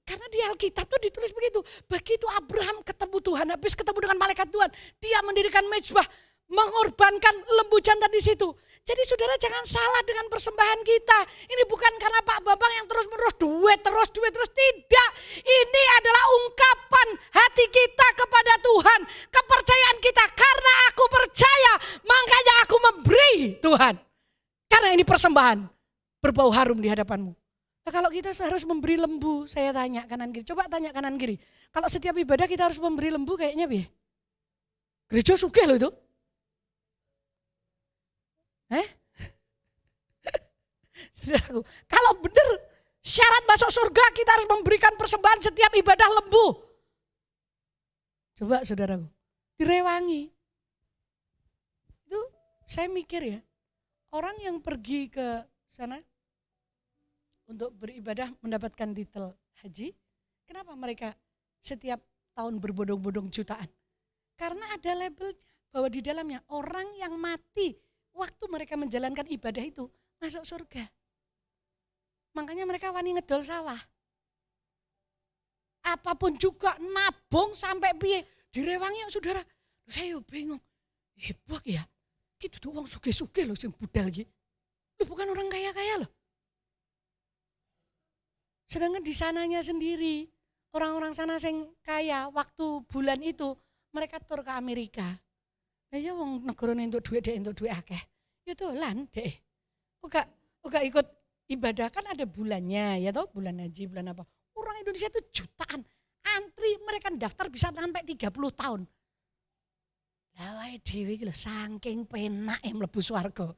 Karena di Alkitab tuh ditulis begitu. Begitu Abraham ketemu Tuhan, habis ketemu dengan malaikat Tuhan. Dia mendirikan mezbah, mengorbankan lembu jantan di situ. Jadi saudara jangan salah dengan persembahan kita. Ini bukan karena Pak Bambang yang terus-menerus duit terus. Tidak. Ini adalah ungkapan hati kita kepada Tuhan. Kepercayaan kita. Karena aku percaya, makanya aku memberi Tuhan. Karena ini persembahan. Berbau harum di hadapanmu. Nah, kalau kita harus memberi lembu, saya tanya kanan kiri. Coba tanya kanan kiri. Kalau setiap ibadah kita harus memberi lembu kayaknya biar. Gereja sugih loh itu. Saudaraku, kalau benar syarat masuk surga kita harus memberikan persembahan setiap ibadah lembu. Coba saudaraku, direwangi. Itu saya mikir ya, orang yang pergi ke sana untuk beribadah mendapatkan titel haji, kenapa mereka setiap tahun berbondong-bondong jutaan? Karena ada labelnya bahwa di dalamnya orang yang mati waktu mereka menjalankan ibadah itu masuk surga. Makanya mereka wani ngedol sawah. Apapun juga nabung sampai piye direwangi ya saudara. Saya bingung. Hebat ya. Gitu tuh uang sugih-sugih loh sing budal iki. Lu bukan orang kaya-kaya loh. Sedangkan di sananya sendiri orang-orang sana sing kaya waktu bulan itu mereka tur ke Amerika. Lah ya wong negara entuk duit dhek entuk duit akeh. Ya dolan deh. Uga ikut ibadah kan ada bulannya ya toh, bulan haji, bulan apa. Orang Indonesia itu jutaan. Antri mereka daftar bisa sampai 30 tahun. Lah wae dhewe iki lho saking penake mlebu swarga.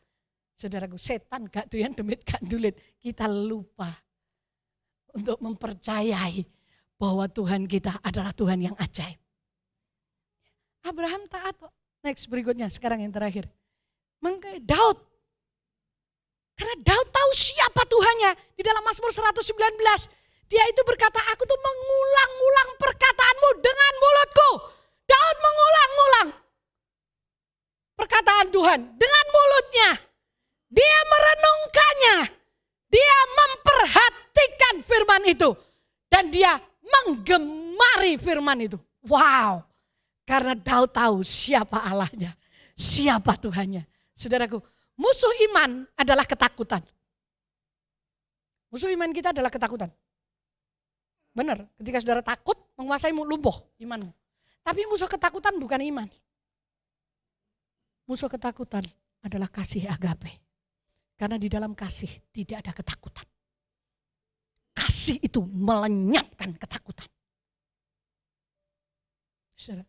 Saudaraku, setan gak doyan demit gak dulit. Kita lupa untuk mempercayai bahwa Tuhan kita adalah Tuhan yang ajaib. Abraham taat kok. Next berikutnya, sekarang yang terakhir. Daud. Karena Daud tahu siapa Tuhannya. Di dalam Mazmur 119. Dia itu berkata, aku tuh mengulang-ulang perkataanmu dengan mulutku. Daud mengulang-ulang perkataan Tuhan dengan mulutnya. Dia merenungkannya. Dia memperhatikan firman itu. Dan dia menggemari firman itu. Wow. Karena Daud tahu siapa Allahnya. Siapa Tuhannya. Saudaraku, musuh iman adalah ketakutan. Musuh iman kita adalah ketakutan. Benar, ketika saudara takut menguasaimu lumpuh imanmu. Tapi musuh ketakutan bukan iman. Musuh ketakutan adalah kasih agape. Karena di dalam kasih tidak ada ketakutan. Kasih itu melenyapkan ketakutan. Saudara,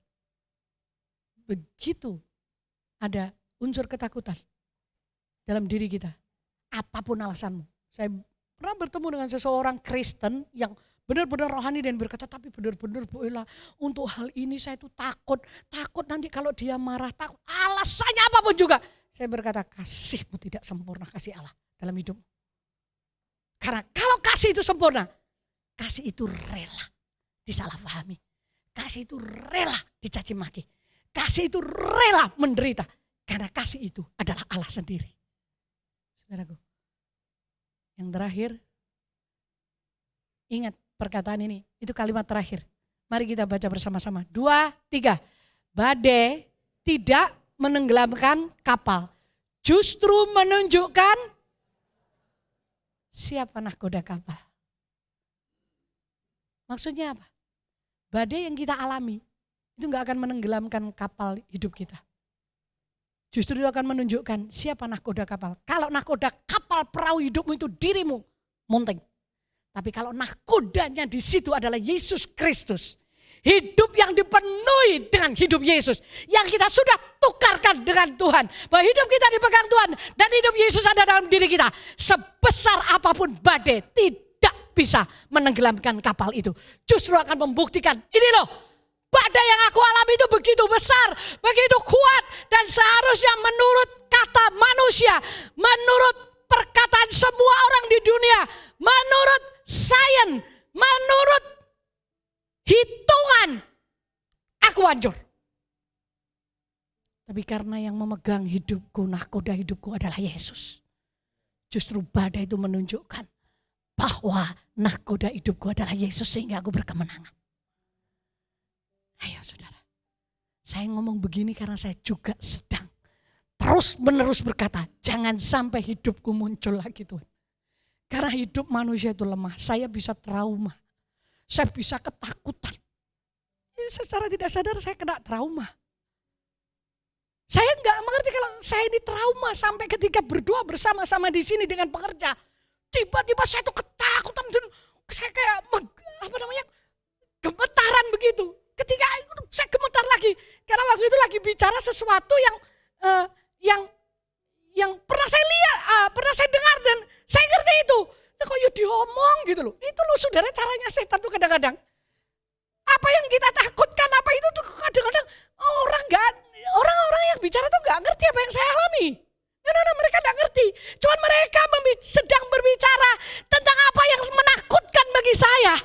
begitu ada unsur ketakutan dalam diri kita, apapun alasanmu. Saya pernah bertemu dengan seseorang Kristen yang benar-benar rohani dan berkata, tapi benar-benar Bu Ella, untuk hal ini saya itu takut nanti kalau dia marah, takut alasannya apapun juga. Saya berkata, kasihmu tidak sempurna, kasih Allah dalam hidupmu. Karena kalau kasih itu sempurna, kasih itu rela disalahpahami, kasih itu rela dicaci maki, kasih itu rela menderita, karena kasih itu adalah Allah sendiri. Saudaraku, yang terakhir, ingat perkataan ini, itu kalimat terakhir. Mari kita baca bersama-sama. 2, 3. Badai tidak menenggelamkan kapal, justru menunjukkan siapa nahkoda kapal. Maksudnya apa? Badai yang kita alami itu gak akan menenggelamkan kapal hidup kita. Justru itu akan menunjukkan siapa nahkoda kapal. Kalau nahkoda kapal perahu hidupmu itu dirimu, monting. Tapi kalau nahkodanya di situ adalah Yesus Kristus. Hidup yang dipenuhi dengan hidup Yesus. Yang kita sudah tukarkan dengan Tuhan. Bahwa hidup kita dipegang Tuhan dan hidup Yesus ada dalam diri kita. Sebesar apapun badai tidak bisa menenggelamkan kapal itu. Justru akan membuktikan, ini loh Badai yang aku alami itu begitu besar, begitu kuat. Dan seharusnya menurut kata manusia, menurut perkataan semua orang di dunia, menurut sains, menurut hitungan, aku hancur. Tapi karena yang memegang hidupku, nahkoda hidupku adalah Yesus. Justru badai itu menunjukkan bahwa nahkoda hidupku adalah Yesus sehingga aku berkemenangan. Ayo saudara, saya ngomong begini karena saya juga sedang terus menerus berkata, jangan sampai hidupku muncul lagi Tuhan. Karena hidup manusia itu lemah, saya bisa trauma, saya bisa ketakutan. Secara tidak sadar saya kena trauma. Saya nggak mengerti kalau saya ini trauma sampai ketika berdoa bersama-sama di sini dengan pekerja. Tiba-tiba saya tuh ketakutan dan saya kayak gemetaran begitu. Ketika saya gemetar lagi karena waktu itu lagi bicara sesuatu yang pernah saya lihat, pernah saya dengar dan saya ngerti itu. Nah, kok yuk diomong gitu loh. Itu loh saudara caranya setan tuh kadang-kadang. Apa yang kita takutkan, apa itu tuh kadang-kadang orang-orang yang bicara tuh nggak ngerti apa yang saya alami. Nah, mereka nggak ngerti. Cuman mereka sedang berbicara tentang apa yang menakutkan bagi saya.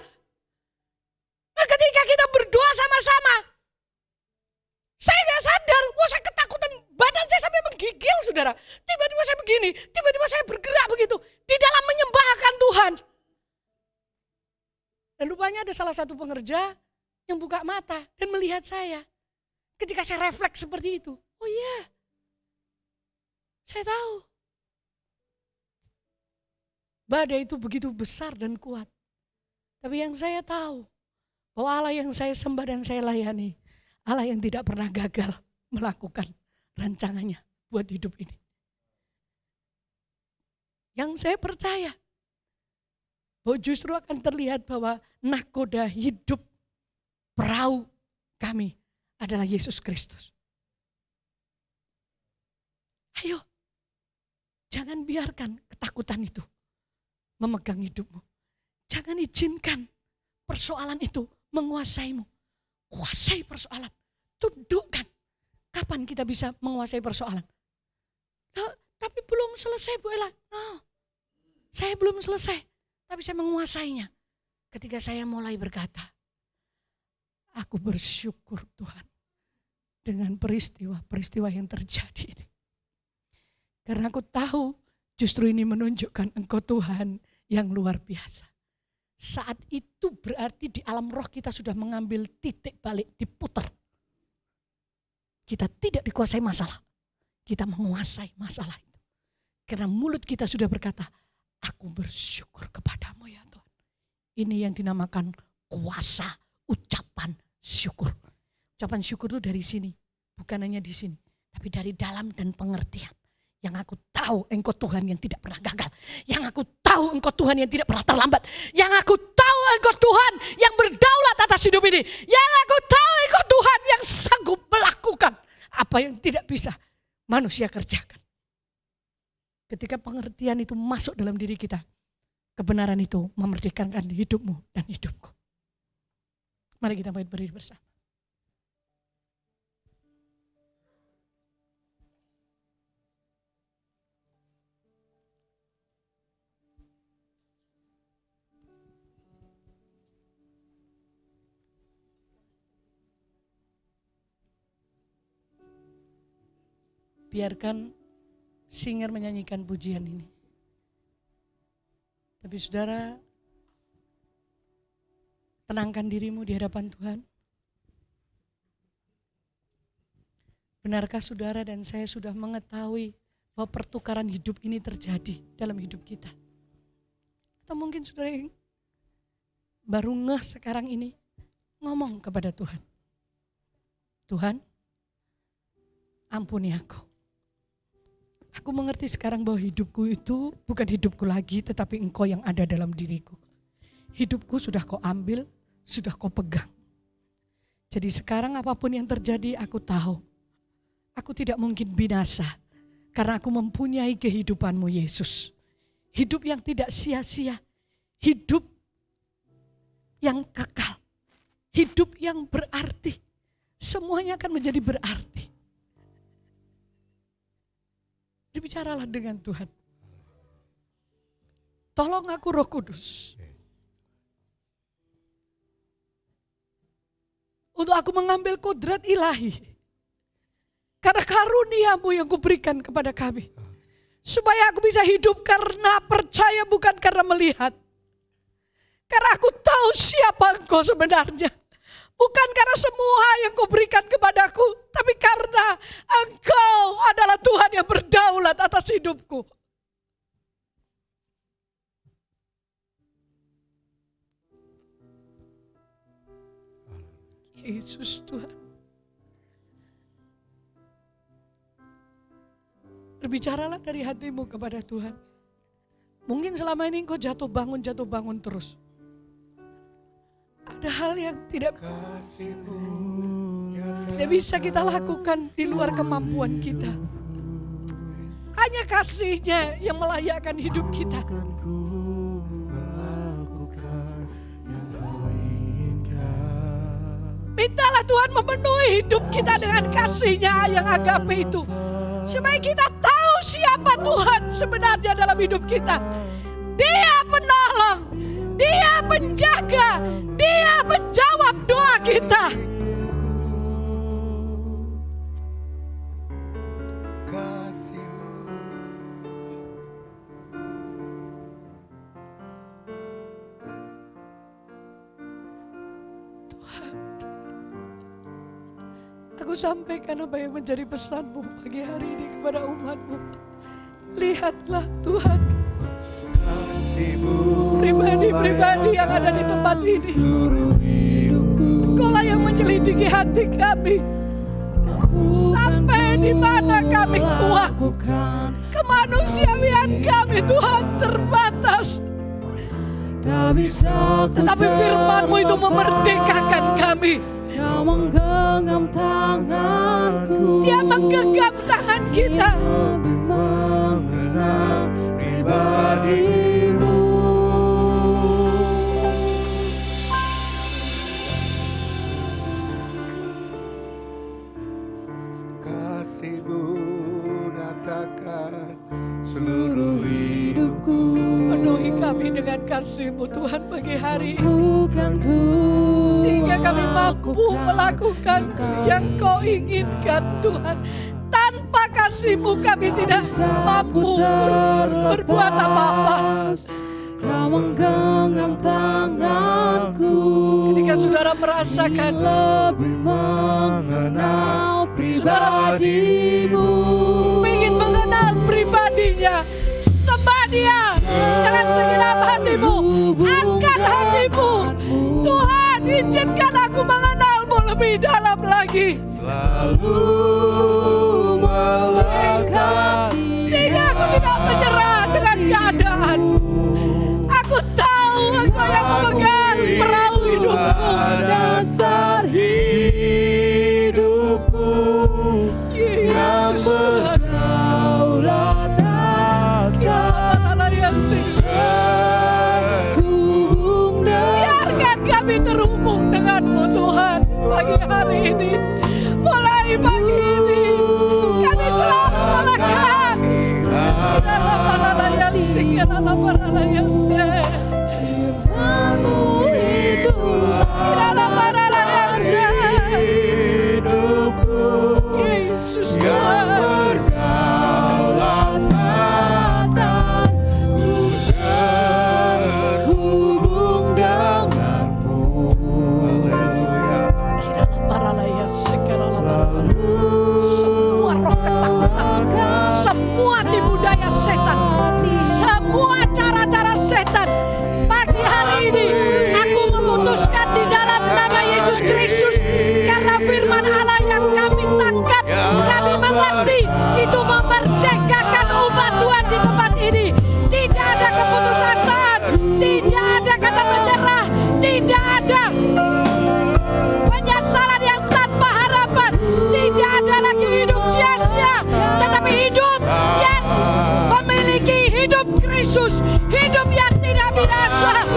Nah, ketika kita berdoa sama-sama, saya nggak sadar, saya ketakutan, badan saya sampai menggigil, saudara. Tiba-tiba saya begini, tiba-tiba saya bergerak begitu di dalam menyembahkan Tuhan. Dan rupanya ada salah satu pengerja yang buka mata dan melihat saya. Ketika saya refleks seperti itu, oh iya, saya tahu. Badai itu begitu besar dan kuat. Tapi yang saya tahu, bahwa Allah yang saya sembah dan saya layani, Allah yang tidak pernah gagal melakukan rancangannya buat hidup ini. Yang saya percaya, bahwa justru akan terlihat bahwa nahkoda hidup perahu kami adalah Yesus Kristus. Ayo, jangan biarkan ketakutan itu memegang hidupmu. Jangan izinkan persoalan itu menguasaimu. Kuasai persoalan. Tundukkan. Kapan kita bisa menguasai persoalan? Nah, tapi belum selesai Bu Ella. No, saya belum selesai. Tapi saya menguasainya. Ketika saya mulai berkata, aku bersyukur Tuhan dengan peristiwa-peristiwa yang terjadi ini. Karena aku tahu justru ini menunjukkan Engkau Tuhan yang luar biasa. Saat itu berarti di alam roh kita sudah mengambil titik balik, diputar. Kita tidak dikuasai masalah, kita menguasai masalah itu. Karena mulut kita sudah berkata, aku bersyukur kepadamu ya Tuhan. Ini yang dinamakan kuasa ucapan syukur. Ucapan syukur itu dari sini, bukan hanya di sini, tapi dari dalam dan pengertian. Yang aku tahu Engkau Tuhan yang tidak pernah gagal. Yang aku tahu Engkau Tuhan yang tidak pernah terlambat. Yang aku tahu Engkau Tuhan yang berdaulat atas hidup ini. Yang aku tahu Engkau Tuhan yang sanggup melakukan apa yang tidak bisa manusia kerjakan. Ketika pengertian itu masuk dalam diri kita, kebenaran itu memerdekakan hidupmu dan hidupku. Mari kita berdiri bersama. Biarkan singer menyanyikan pujian ini. Tapi saudara, tenangkan dirimu di hadapan Tuhan. Benarkah saudara dan saya sudah mengetahui bahwa pertukaran hidup ini terjadi dalam hidup kita? Atau mungkin saudara yang baru ngeh sekarang ini ngomong kepada Tuhan. Tuhan, ampuni aku. Aku mengerti sekarang bahwa hidupku itu bukan hidupku lagi, tetapi Engkau yang ada dalam diriku. Hidupku sudah Kau ambil, sudah Kau pegang. Jadi sekarang apapun yang terjadi aku tahu. Aku tidak mungkin binasa karena aku mempunyai kehidupan-Mu Yesus. Hidup yang tidak sia-sia, hidup yang kekal. hidup yang berarti. Semuanya akan menjadi berarti. Berbicaralah dengan Tuhan. Tolong aku Roh Kudus. Untuk aku mengambil kodrat ilahi. Karena karunia-Mu yang kuberikan kepada kami. Supaya aku bisa hidup karena percaya bukan karena melihat. Karena aku tahu siapa Engkau sebenarnya. Bukan karena semua yang Kau berikan kepadaku. Tapi karena Engkau adalah Tuhan yang berdaulat atas hidupku. Yesus Tuhan. Berbicaralah dari hatimu kepada Tuhan. Mungkin selama ini engkau jatuh bangun terus. Ada hal yang tidak bisa kita lakukan di luar kemampuan kita. Hanya kasih-Nya yang melayakkan hidup kita. Mintalah Tuhan memenuhi hidup kita dengan kasih-Nya yang agape itu. Supaya kita tahu siapa Tuhan sebenarnya dalam hidup kita. Dia penolong, Dia penjaga, Dia menjawab doa kita. Aku sampaikan apa yang menjadi pesan-Mu pagi hari ini kepada umat-Mu. Lihatlah Tuhan, pribadi-pribadi yang ada di tempat ini. Engkau-lah yang menyelidiki hati kami. Sampai di mana kami kuat. Kemanusiaan kami Tuhan terbatas. Tetapi firman-Mu itu memerdekakan kami. Kau menggenggam tanganku. Dia menggenggam tangan kita. Mengenal pribadi-Mu. Kasih-Mu nyatakan seluruh hidupku. Penuhi kami dengan kasih-Mu Tuhan pagi hari ini. Bukan ku Sehingga kami mampu melakukan yang Kau inginkan Tuhan. Tanpa kasih-Mu kami tidak mampu berbuat apa-apa. Kau menggenggam tanganku. Ketika saudara merasakan lebih mengenal pribadi-Mu. ingin mengenal pribadinya, sembah Dia dengan segenap hatimu, angkat hatimu. Tuhan, izinkan aku mengenal-Mu lebih dalam lagi. Selalu melangkah Sehingga aku tidak menyerah dengan keadaan. Aku tahu Engkau yang memegang perahu hidupku. dasar hidupku. Yesus Tuhan. Berdaulat Hubung Biarkan kami terhubung dengan-Mu Tuhan pagi hari ini. Mulai pagi ini kami selalu melekat dalam paralayasi, dalam paralayasi, firman-Mu itu dalam paralayasi. hidupku. Yesus Tuhan. Berdaulat atas hubung denganmu. Dalam paralayasi, semua roh ketakutan, semua tipu daya setan, semua cara-cara setan, pagi hari ini aku memutuskan di dalam nama Yesus Kristus, karena firman Allah yang kami tangkap, kami mengerti, itu memerdekakan umat Tuhan di tempat ini. Tidak ada keputusasaan, tidak ada kata menyerah, tidak ada penyesalan yang tanpa harapan, tidak ada lagi hidup sia-sia, tetapi hidup yang memiliki hidup Kristus, hidup yang tidak binasa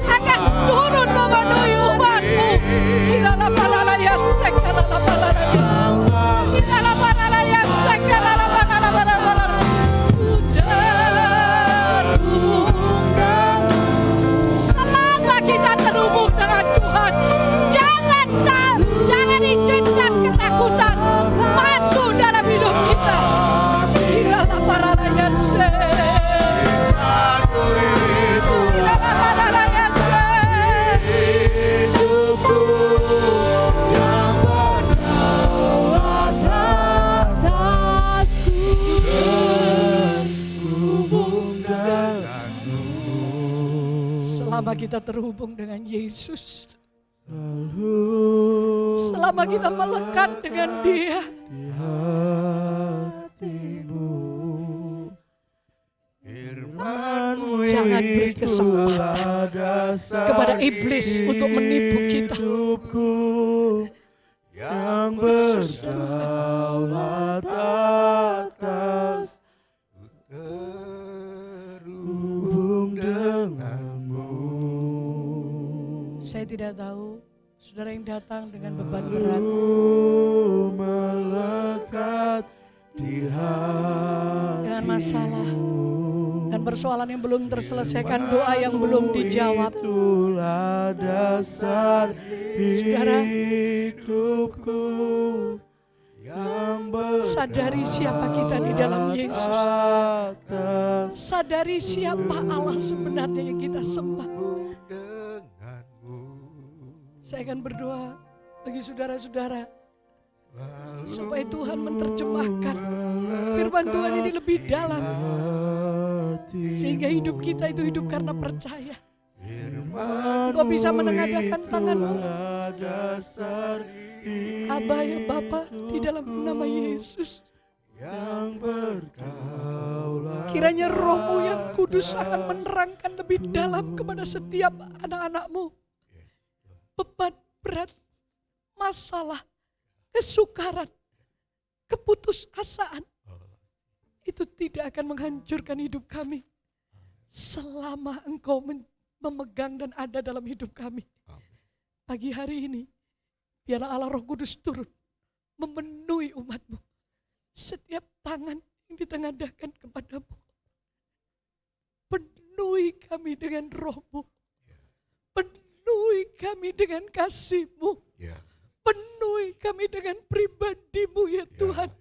akan turun memenuhi umat-Mu. selama kita terhubung dengan Yesus, Selalu selama kita melekat dengan Dia, di hatimu. Firman-Mu Jangan beri kesempatan itulah dasar kepada iblis untuk menipu kita. hidupku yang berdaulat atas terhubung denganmu. Saya tidak tahu saudara yang datang dengan beban berat, Melekat di hatimu. dengan masalah dan persoalan yang belum terselesaikan, doa yang belum dijawab. Itulah dasar Saudara, hidupku yang sadari siapa kita di dalam Yesus. atas Sadari siapa Allah sebenarnya yang kita sembah. Saya akan berdoa bagi saudara-saudara supaya Tuhan menerjemahkan firman Tuhan ini lebih dalam, sehingga hidup kita itu hidup karena percaya. Engkau bisa menengadahkan tanganmu, Abah ya Bapa, di dalam nama Yesus. yang berdaulat. Kiranya Roh-Mu yang kudus akan menerangkan lebih dalam kepada setiap anak-anak-Mu. Beban berat, masalah, kesukaran, keputusasaan, itu tidak akan menghancurkan hidup kami selama Engkau memegang dan ada dalam hidup kami. Pagi hari ini, biarlah Allah Roh Kudus turun memenuhi umat-Mu. Setiap tangan yang ditengadahkan kepadamu, penuhi kami dengan Roh-Mu, penuhi kami dengan kasih-Mu, penuhi kami dengan pribadi-Mu ya Tuhan.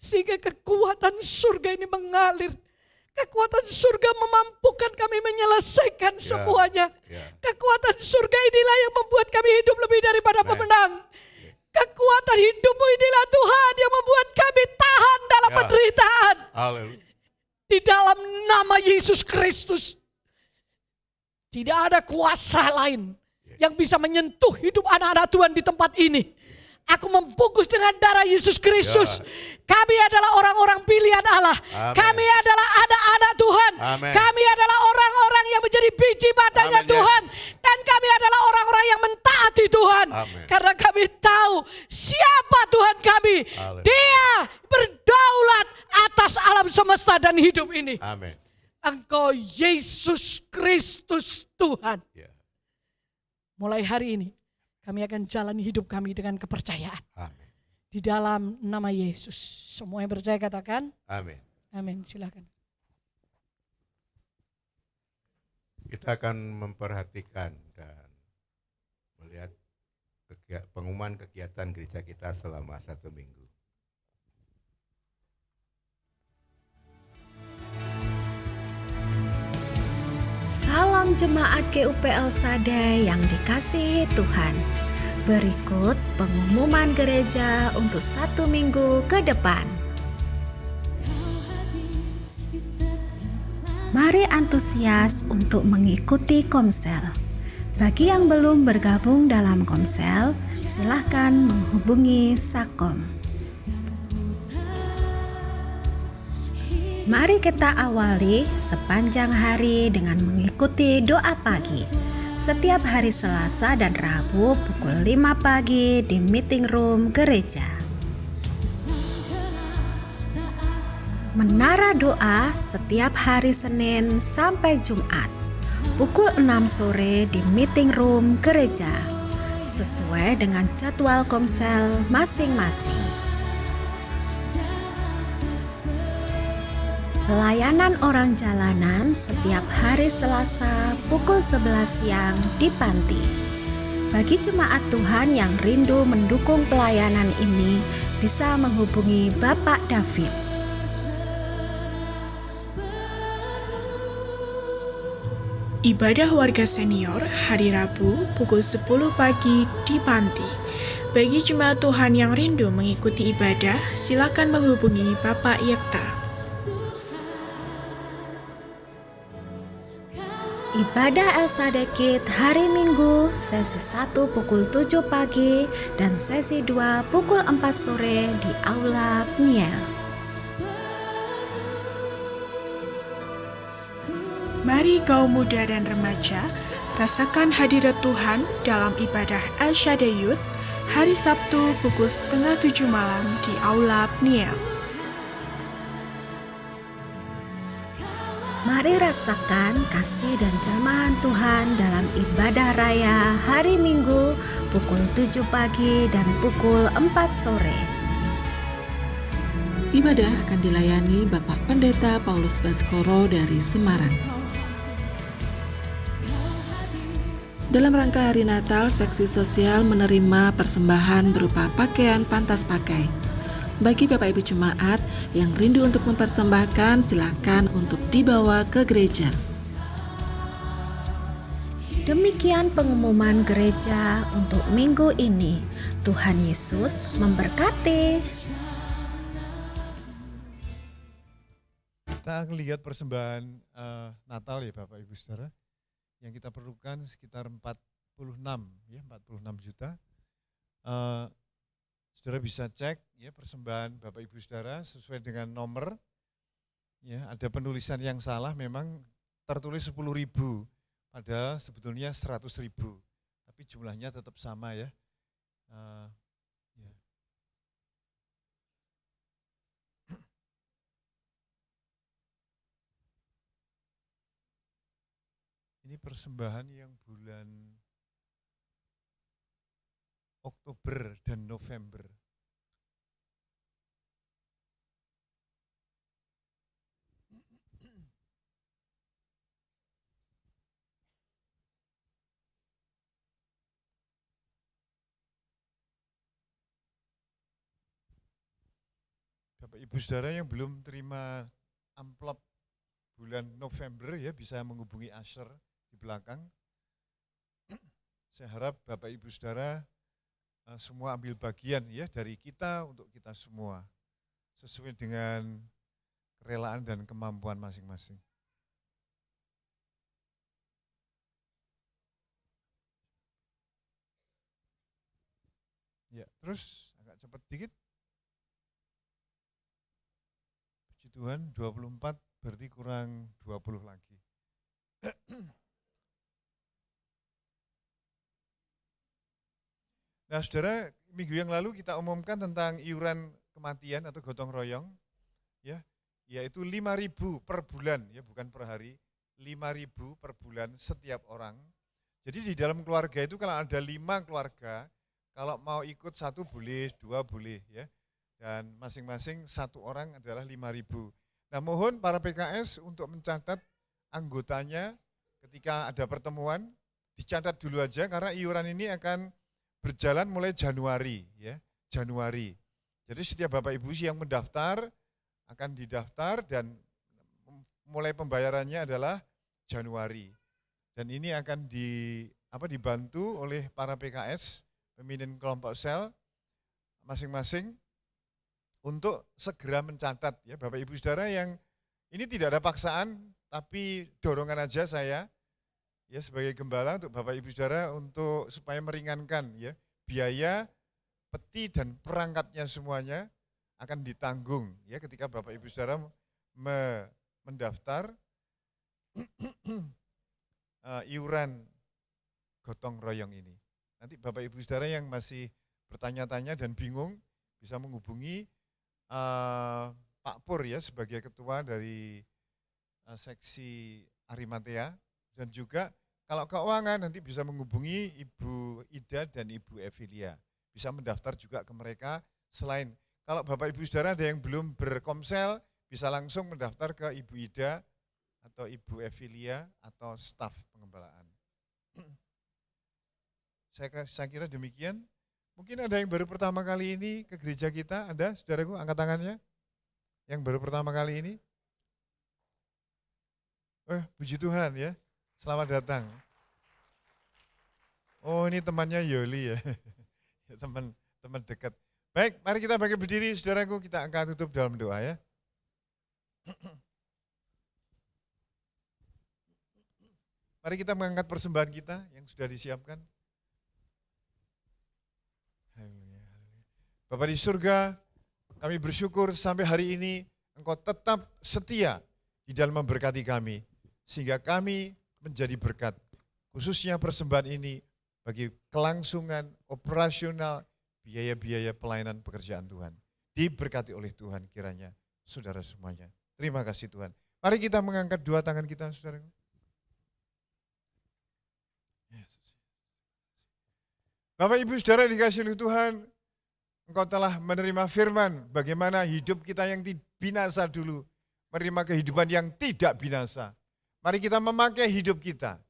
Sehingga kekuatan surga ini mengalir. Kekuatan surga memampukan kami menyelesaikan semuanya. Kekuatan surga inilah yang membuat kami hidup lebih daripada pemenang. Kekuatan hidup-Mu inilah Tuhan yang membuat kami tahan dalam penderitaan. Di dalam nama Yesus Kristus. Tidak ada kuasa lain yang bisa menyentuh hidup anak-anak Tuhan di tempat ini. Aku membungkus dengan darah Yesus Kristus. Kami adalah orang-orang pilihan Allah. Amen. Kami adalah anak-anak Tuhan. Amen. Kami adalah orang-orang yang menjadi biji matanya Amen, Tuhan. Dan kami adalah orang-orang yang mentaati Tuhan. Amen. Karena kami tahu siapa Tuhan kami. Haleluya. Dia berdaulat atas alam semesta dan hidup ini. Amin. Engkau Yesus Kristus Tuhan. Mulai hari ini kami akan jalani hidup kami dengan kepercayaan. Amin. Di dalam nama Yesus. Semua yang percaya katakan Amin. amin. Silakan. Kita akan memperhatikan dan melihat pengumuman kegiatan gereja kita selama 1 minggu. Salam jemaat GUPL Sadai yang dikasihi Tuhan. Berikut pengumuman gereja untuk 1 minggu ke depan. Mari antusias untuk mengikuti Komsel. Bagi yang belum bergabung dalam Komsel, silahkan menghubungi Sakom. Mari kita awali sepanjang hari dengan mengikuti doa pagi. Setiap hari Selasa dan Rabu pukul 5 pagi di meeting room gereja. Menara doa setiap hari Senin sampai Jumat pukul 6 sore di meeting room gereja, sesuai dengan jadwal Komsel masing-masing. Pelayanan orang jalanan setiap hari Selasa pukul 11 siang di Panti. Bagi jemaat Tuhan yang rindu mendukung pelayanan ini, bisa menghubungi Bapak David. Ibadah warga senior hari Rabu pukul 10 pagi di Panti. Bagi jemaat Tuhan yang rindu mengikuti ibadah, silakan menghubungi Bapak Yefta. Ibadah El Sadekit hari Minggu sesi 1 pukul 7 pagi dan sesi 2 pukul 4 sore di Aula Pniel. Mari kaum muda dan remaja, rasakan hadirat Tuhan dalam ibadah El Shaddai Youth hari Sabtu pukul 6:30 malam di Aula Pniel. Mari rasakan kasih dan jamahan Tuhan dalam ibadah raya hari Minggu pukul 7 pagi dan pukul 4 sore. Ibadah akan dilayani Bapak Pendeta Paulus Baskoro dari Semarang. Dalam rangka hari Natal, seksi sosial menerima persembahan berupa pakaian pantas pakai. Bagi Bapak Ibu Jemaat yang rindu untuk mempersembahkan, silakan untuk dibawa ke gereja. Demikian pengumuman gereja untuk minggu ini. Tuhan Yesus memberkati. Kita akan lihat persembahan Natal ya Bapak Ibu Saudara. Yang kita perlukan sekitar 46 juta. Saudara bisa cek ya persembahan Bapak Ibu Saudara sesuai dengan nomor. Ya, ada penulisan yang salah, memang tertulis 10.000, padahal sebetulnya 100.000. Tapi jumlahnya tetap sama ya. Ya. Ini persembahan yang bulan Oktober dan November. Bapak Ibu Saudara yang belum terima amplop bulan November ya bisa menghubungi Asher di belakang. Saya harap Bapak Ibu Saudara semua ambil bagian ya dari kita untuk kita semua sesuai dengan kerelaan dan kemampuan masing-masing. Ya, terus agak cepat dikit. Puji Tuhan, 24 berarti kurang 20 lagi. Nah, saudara, minggu yang lalu kita umumkan tentang iuran kematian atau gotong royong, ya, yaitu 5.000 per bulan, ya bukan per hari, 5.000 per bulan setiap orang. Jadi di dalam keluarga itu kalau ada 5 keluarga, kalau mau ikut 1 boleh, 2 boleh, ya, dan masing-masing 1 orang adalah 5.000. Nah, mohon para PKS untuk mencatat anggotanya ketika ada pertemuan, dicatat dulu aja karena iuran ini akan berjalan mulai Januari, ya, Januari. Jadi setiap Bapak Ibu yang mendaftar akan didaftar dan mulai pembayarannya adalah Januari. Dan ini akan dibantu oleh para PKS, pemimpin kelompok sel masing-masing untuk segera mencatat ya Bapak Ibu Saudara yang ini tidak ada paksaan tapi dorongan aja saya. Ya sebagai gembala untuk Bapak Ibu Saudara untuk supaya meringankan ya biaya peti dan perangkatnya semuanya akan ditanggung ya ketika Bapak Ibu Saudara mendaftar iuran gotong royong ini. Nanti Bapak Ibu Saudara yang masih bertanya-tanya dan bingung bisa menghubungi Pak Pur ya sebagai ketua dari seksi Arimatea dan juga kalau keuangan nanti bisa menghubungi Ibu Ida dan Ibu Evilia. Bisa mendaftar juga ke mereka. Selain, kalau Bapak Ibu Saudara ada yang belum berkomsel, bisa langsung mendaftar ke Ibu Ida atau Ibu Evilia atau staf pengembalaan. Saya kira demikian. Mungkin ada yang baru pertama kali ini ke gereja kita, ada saudaraku angkat tangannya? Yang baru pertama kali ini? Puji Tuhan ya. Selamat datang. Oh ini temannya Yoli ya, teman dekat. Baik, mari kita bangkit berdiri saudaraku, kita akan tutup dalam doa ya. Mari kita mengangkat persembahan kita yang sudah disiapkan. Bapa di surga, kami bersyukur sampai hari ini Engkau tetap setia di dalam memberkati kami. Sehingga kami menjadi berkat. Khususnya persembahan ini bagi kelangsungan, operasional, biaya-biaya pelayanan pekerjaan Tuhan. Diberkati oleh Tuhan kiranya, saudara semuanya. Terima kasih Tuhan. Mari kita mengangkat dua tangan kita, saudara. Bapak Ibu Saudara dikasihi oleh Tuhan, Engkau telah menerima firman bagaimana hidup kita yang binasa dulu, menerima kehidupan yang tidak binasa. Mari kita memakai hidup kita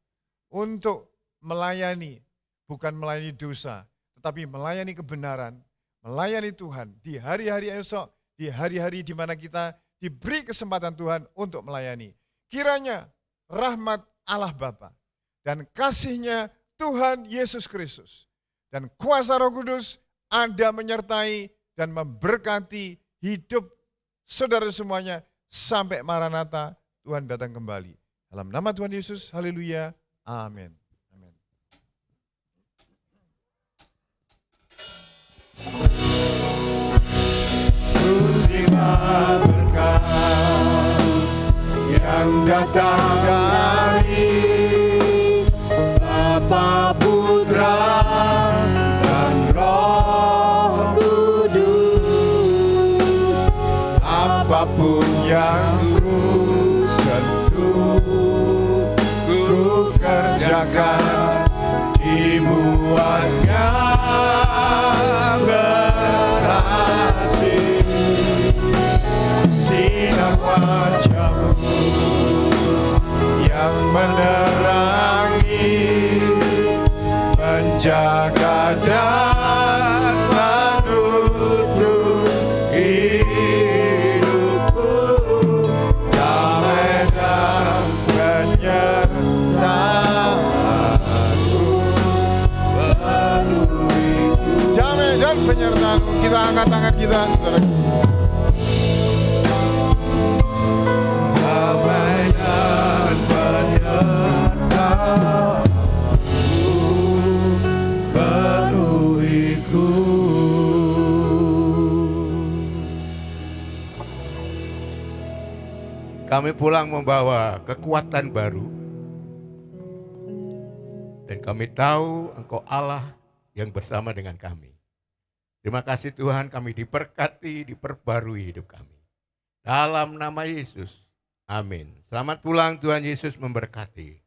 untuk melayani, bukan melayani dosa, tetapi melayani kebenaran, melayani Tuhan di hari-hari esok, di hari-hari di mana kita diberi kesempatan Tuhan untuk melayani. Kiranya rahmat Allah Bapa dan kasih-Nya Tuhan Yesus Kristus dan kuasa Roh Kudus ada menyertai dan memberkati hidup saudara semuanya sampai Maranatha Tuhan datang kembali. Dalam nama Tuhan Yesus, haleluya, amin. Amin. Terima berkat yang datang dari Bapa, Putra, dan Roh Kudus. Apapun yang ku sentuh, ku kerjakan dimuatnya berhasil. Sinar wajah-Mu yang menerangi, menjaga dan menuntun hidupku. Damai dan penyertaan-Mu penuhiku. Damai dan penyertaan-Mu. Kita angkat tangan kita, saudara. Damai dan penyertaan-Mu penuhiku. Kami pulang membawa kekuatan baru. Dan kami tahu Engkau Allah yang bersama dengan kami. Terima kasih Tuhan, kami diberkati, diperbarui hidup kami. Dalam nama Yesus, amin. Selamat pulang, Tuhan Yesus memberkati.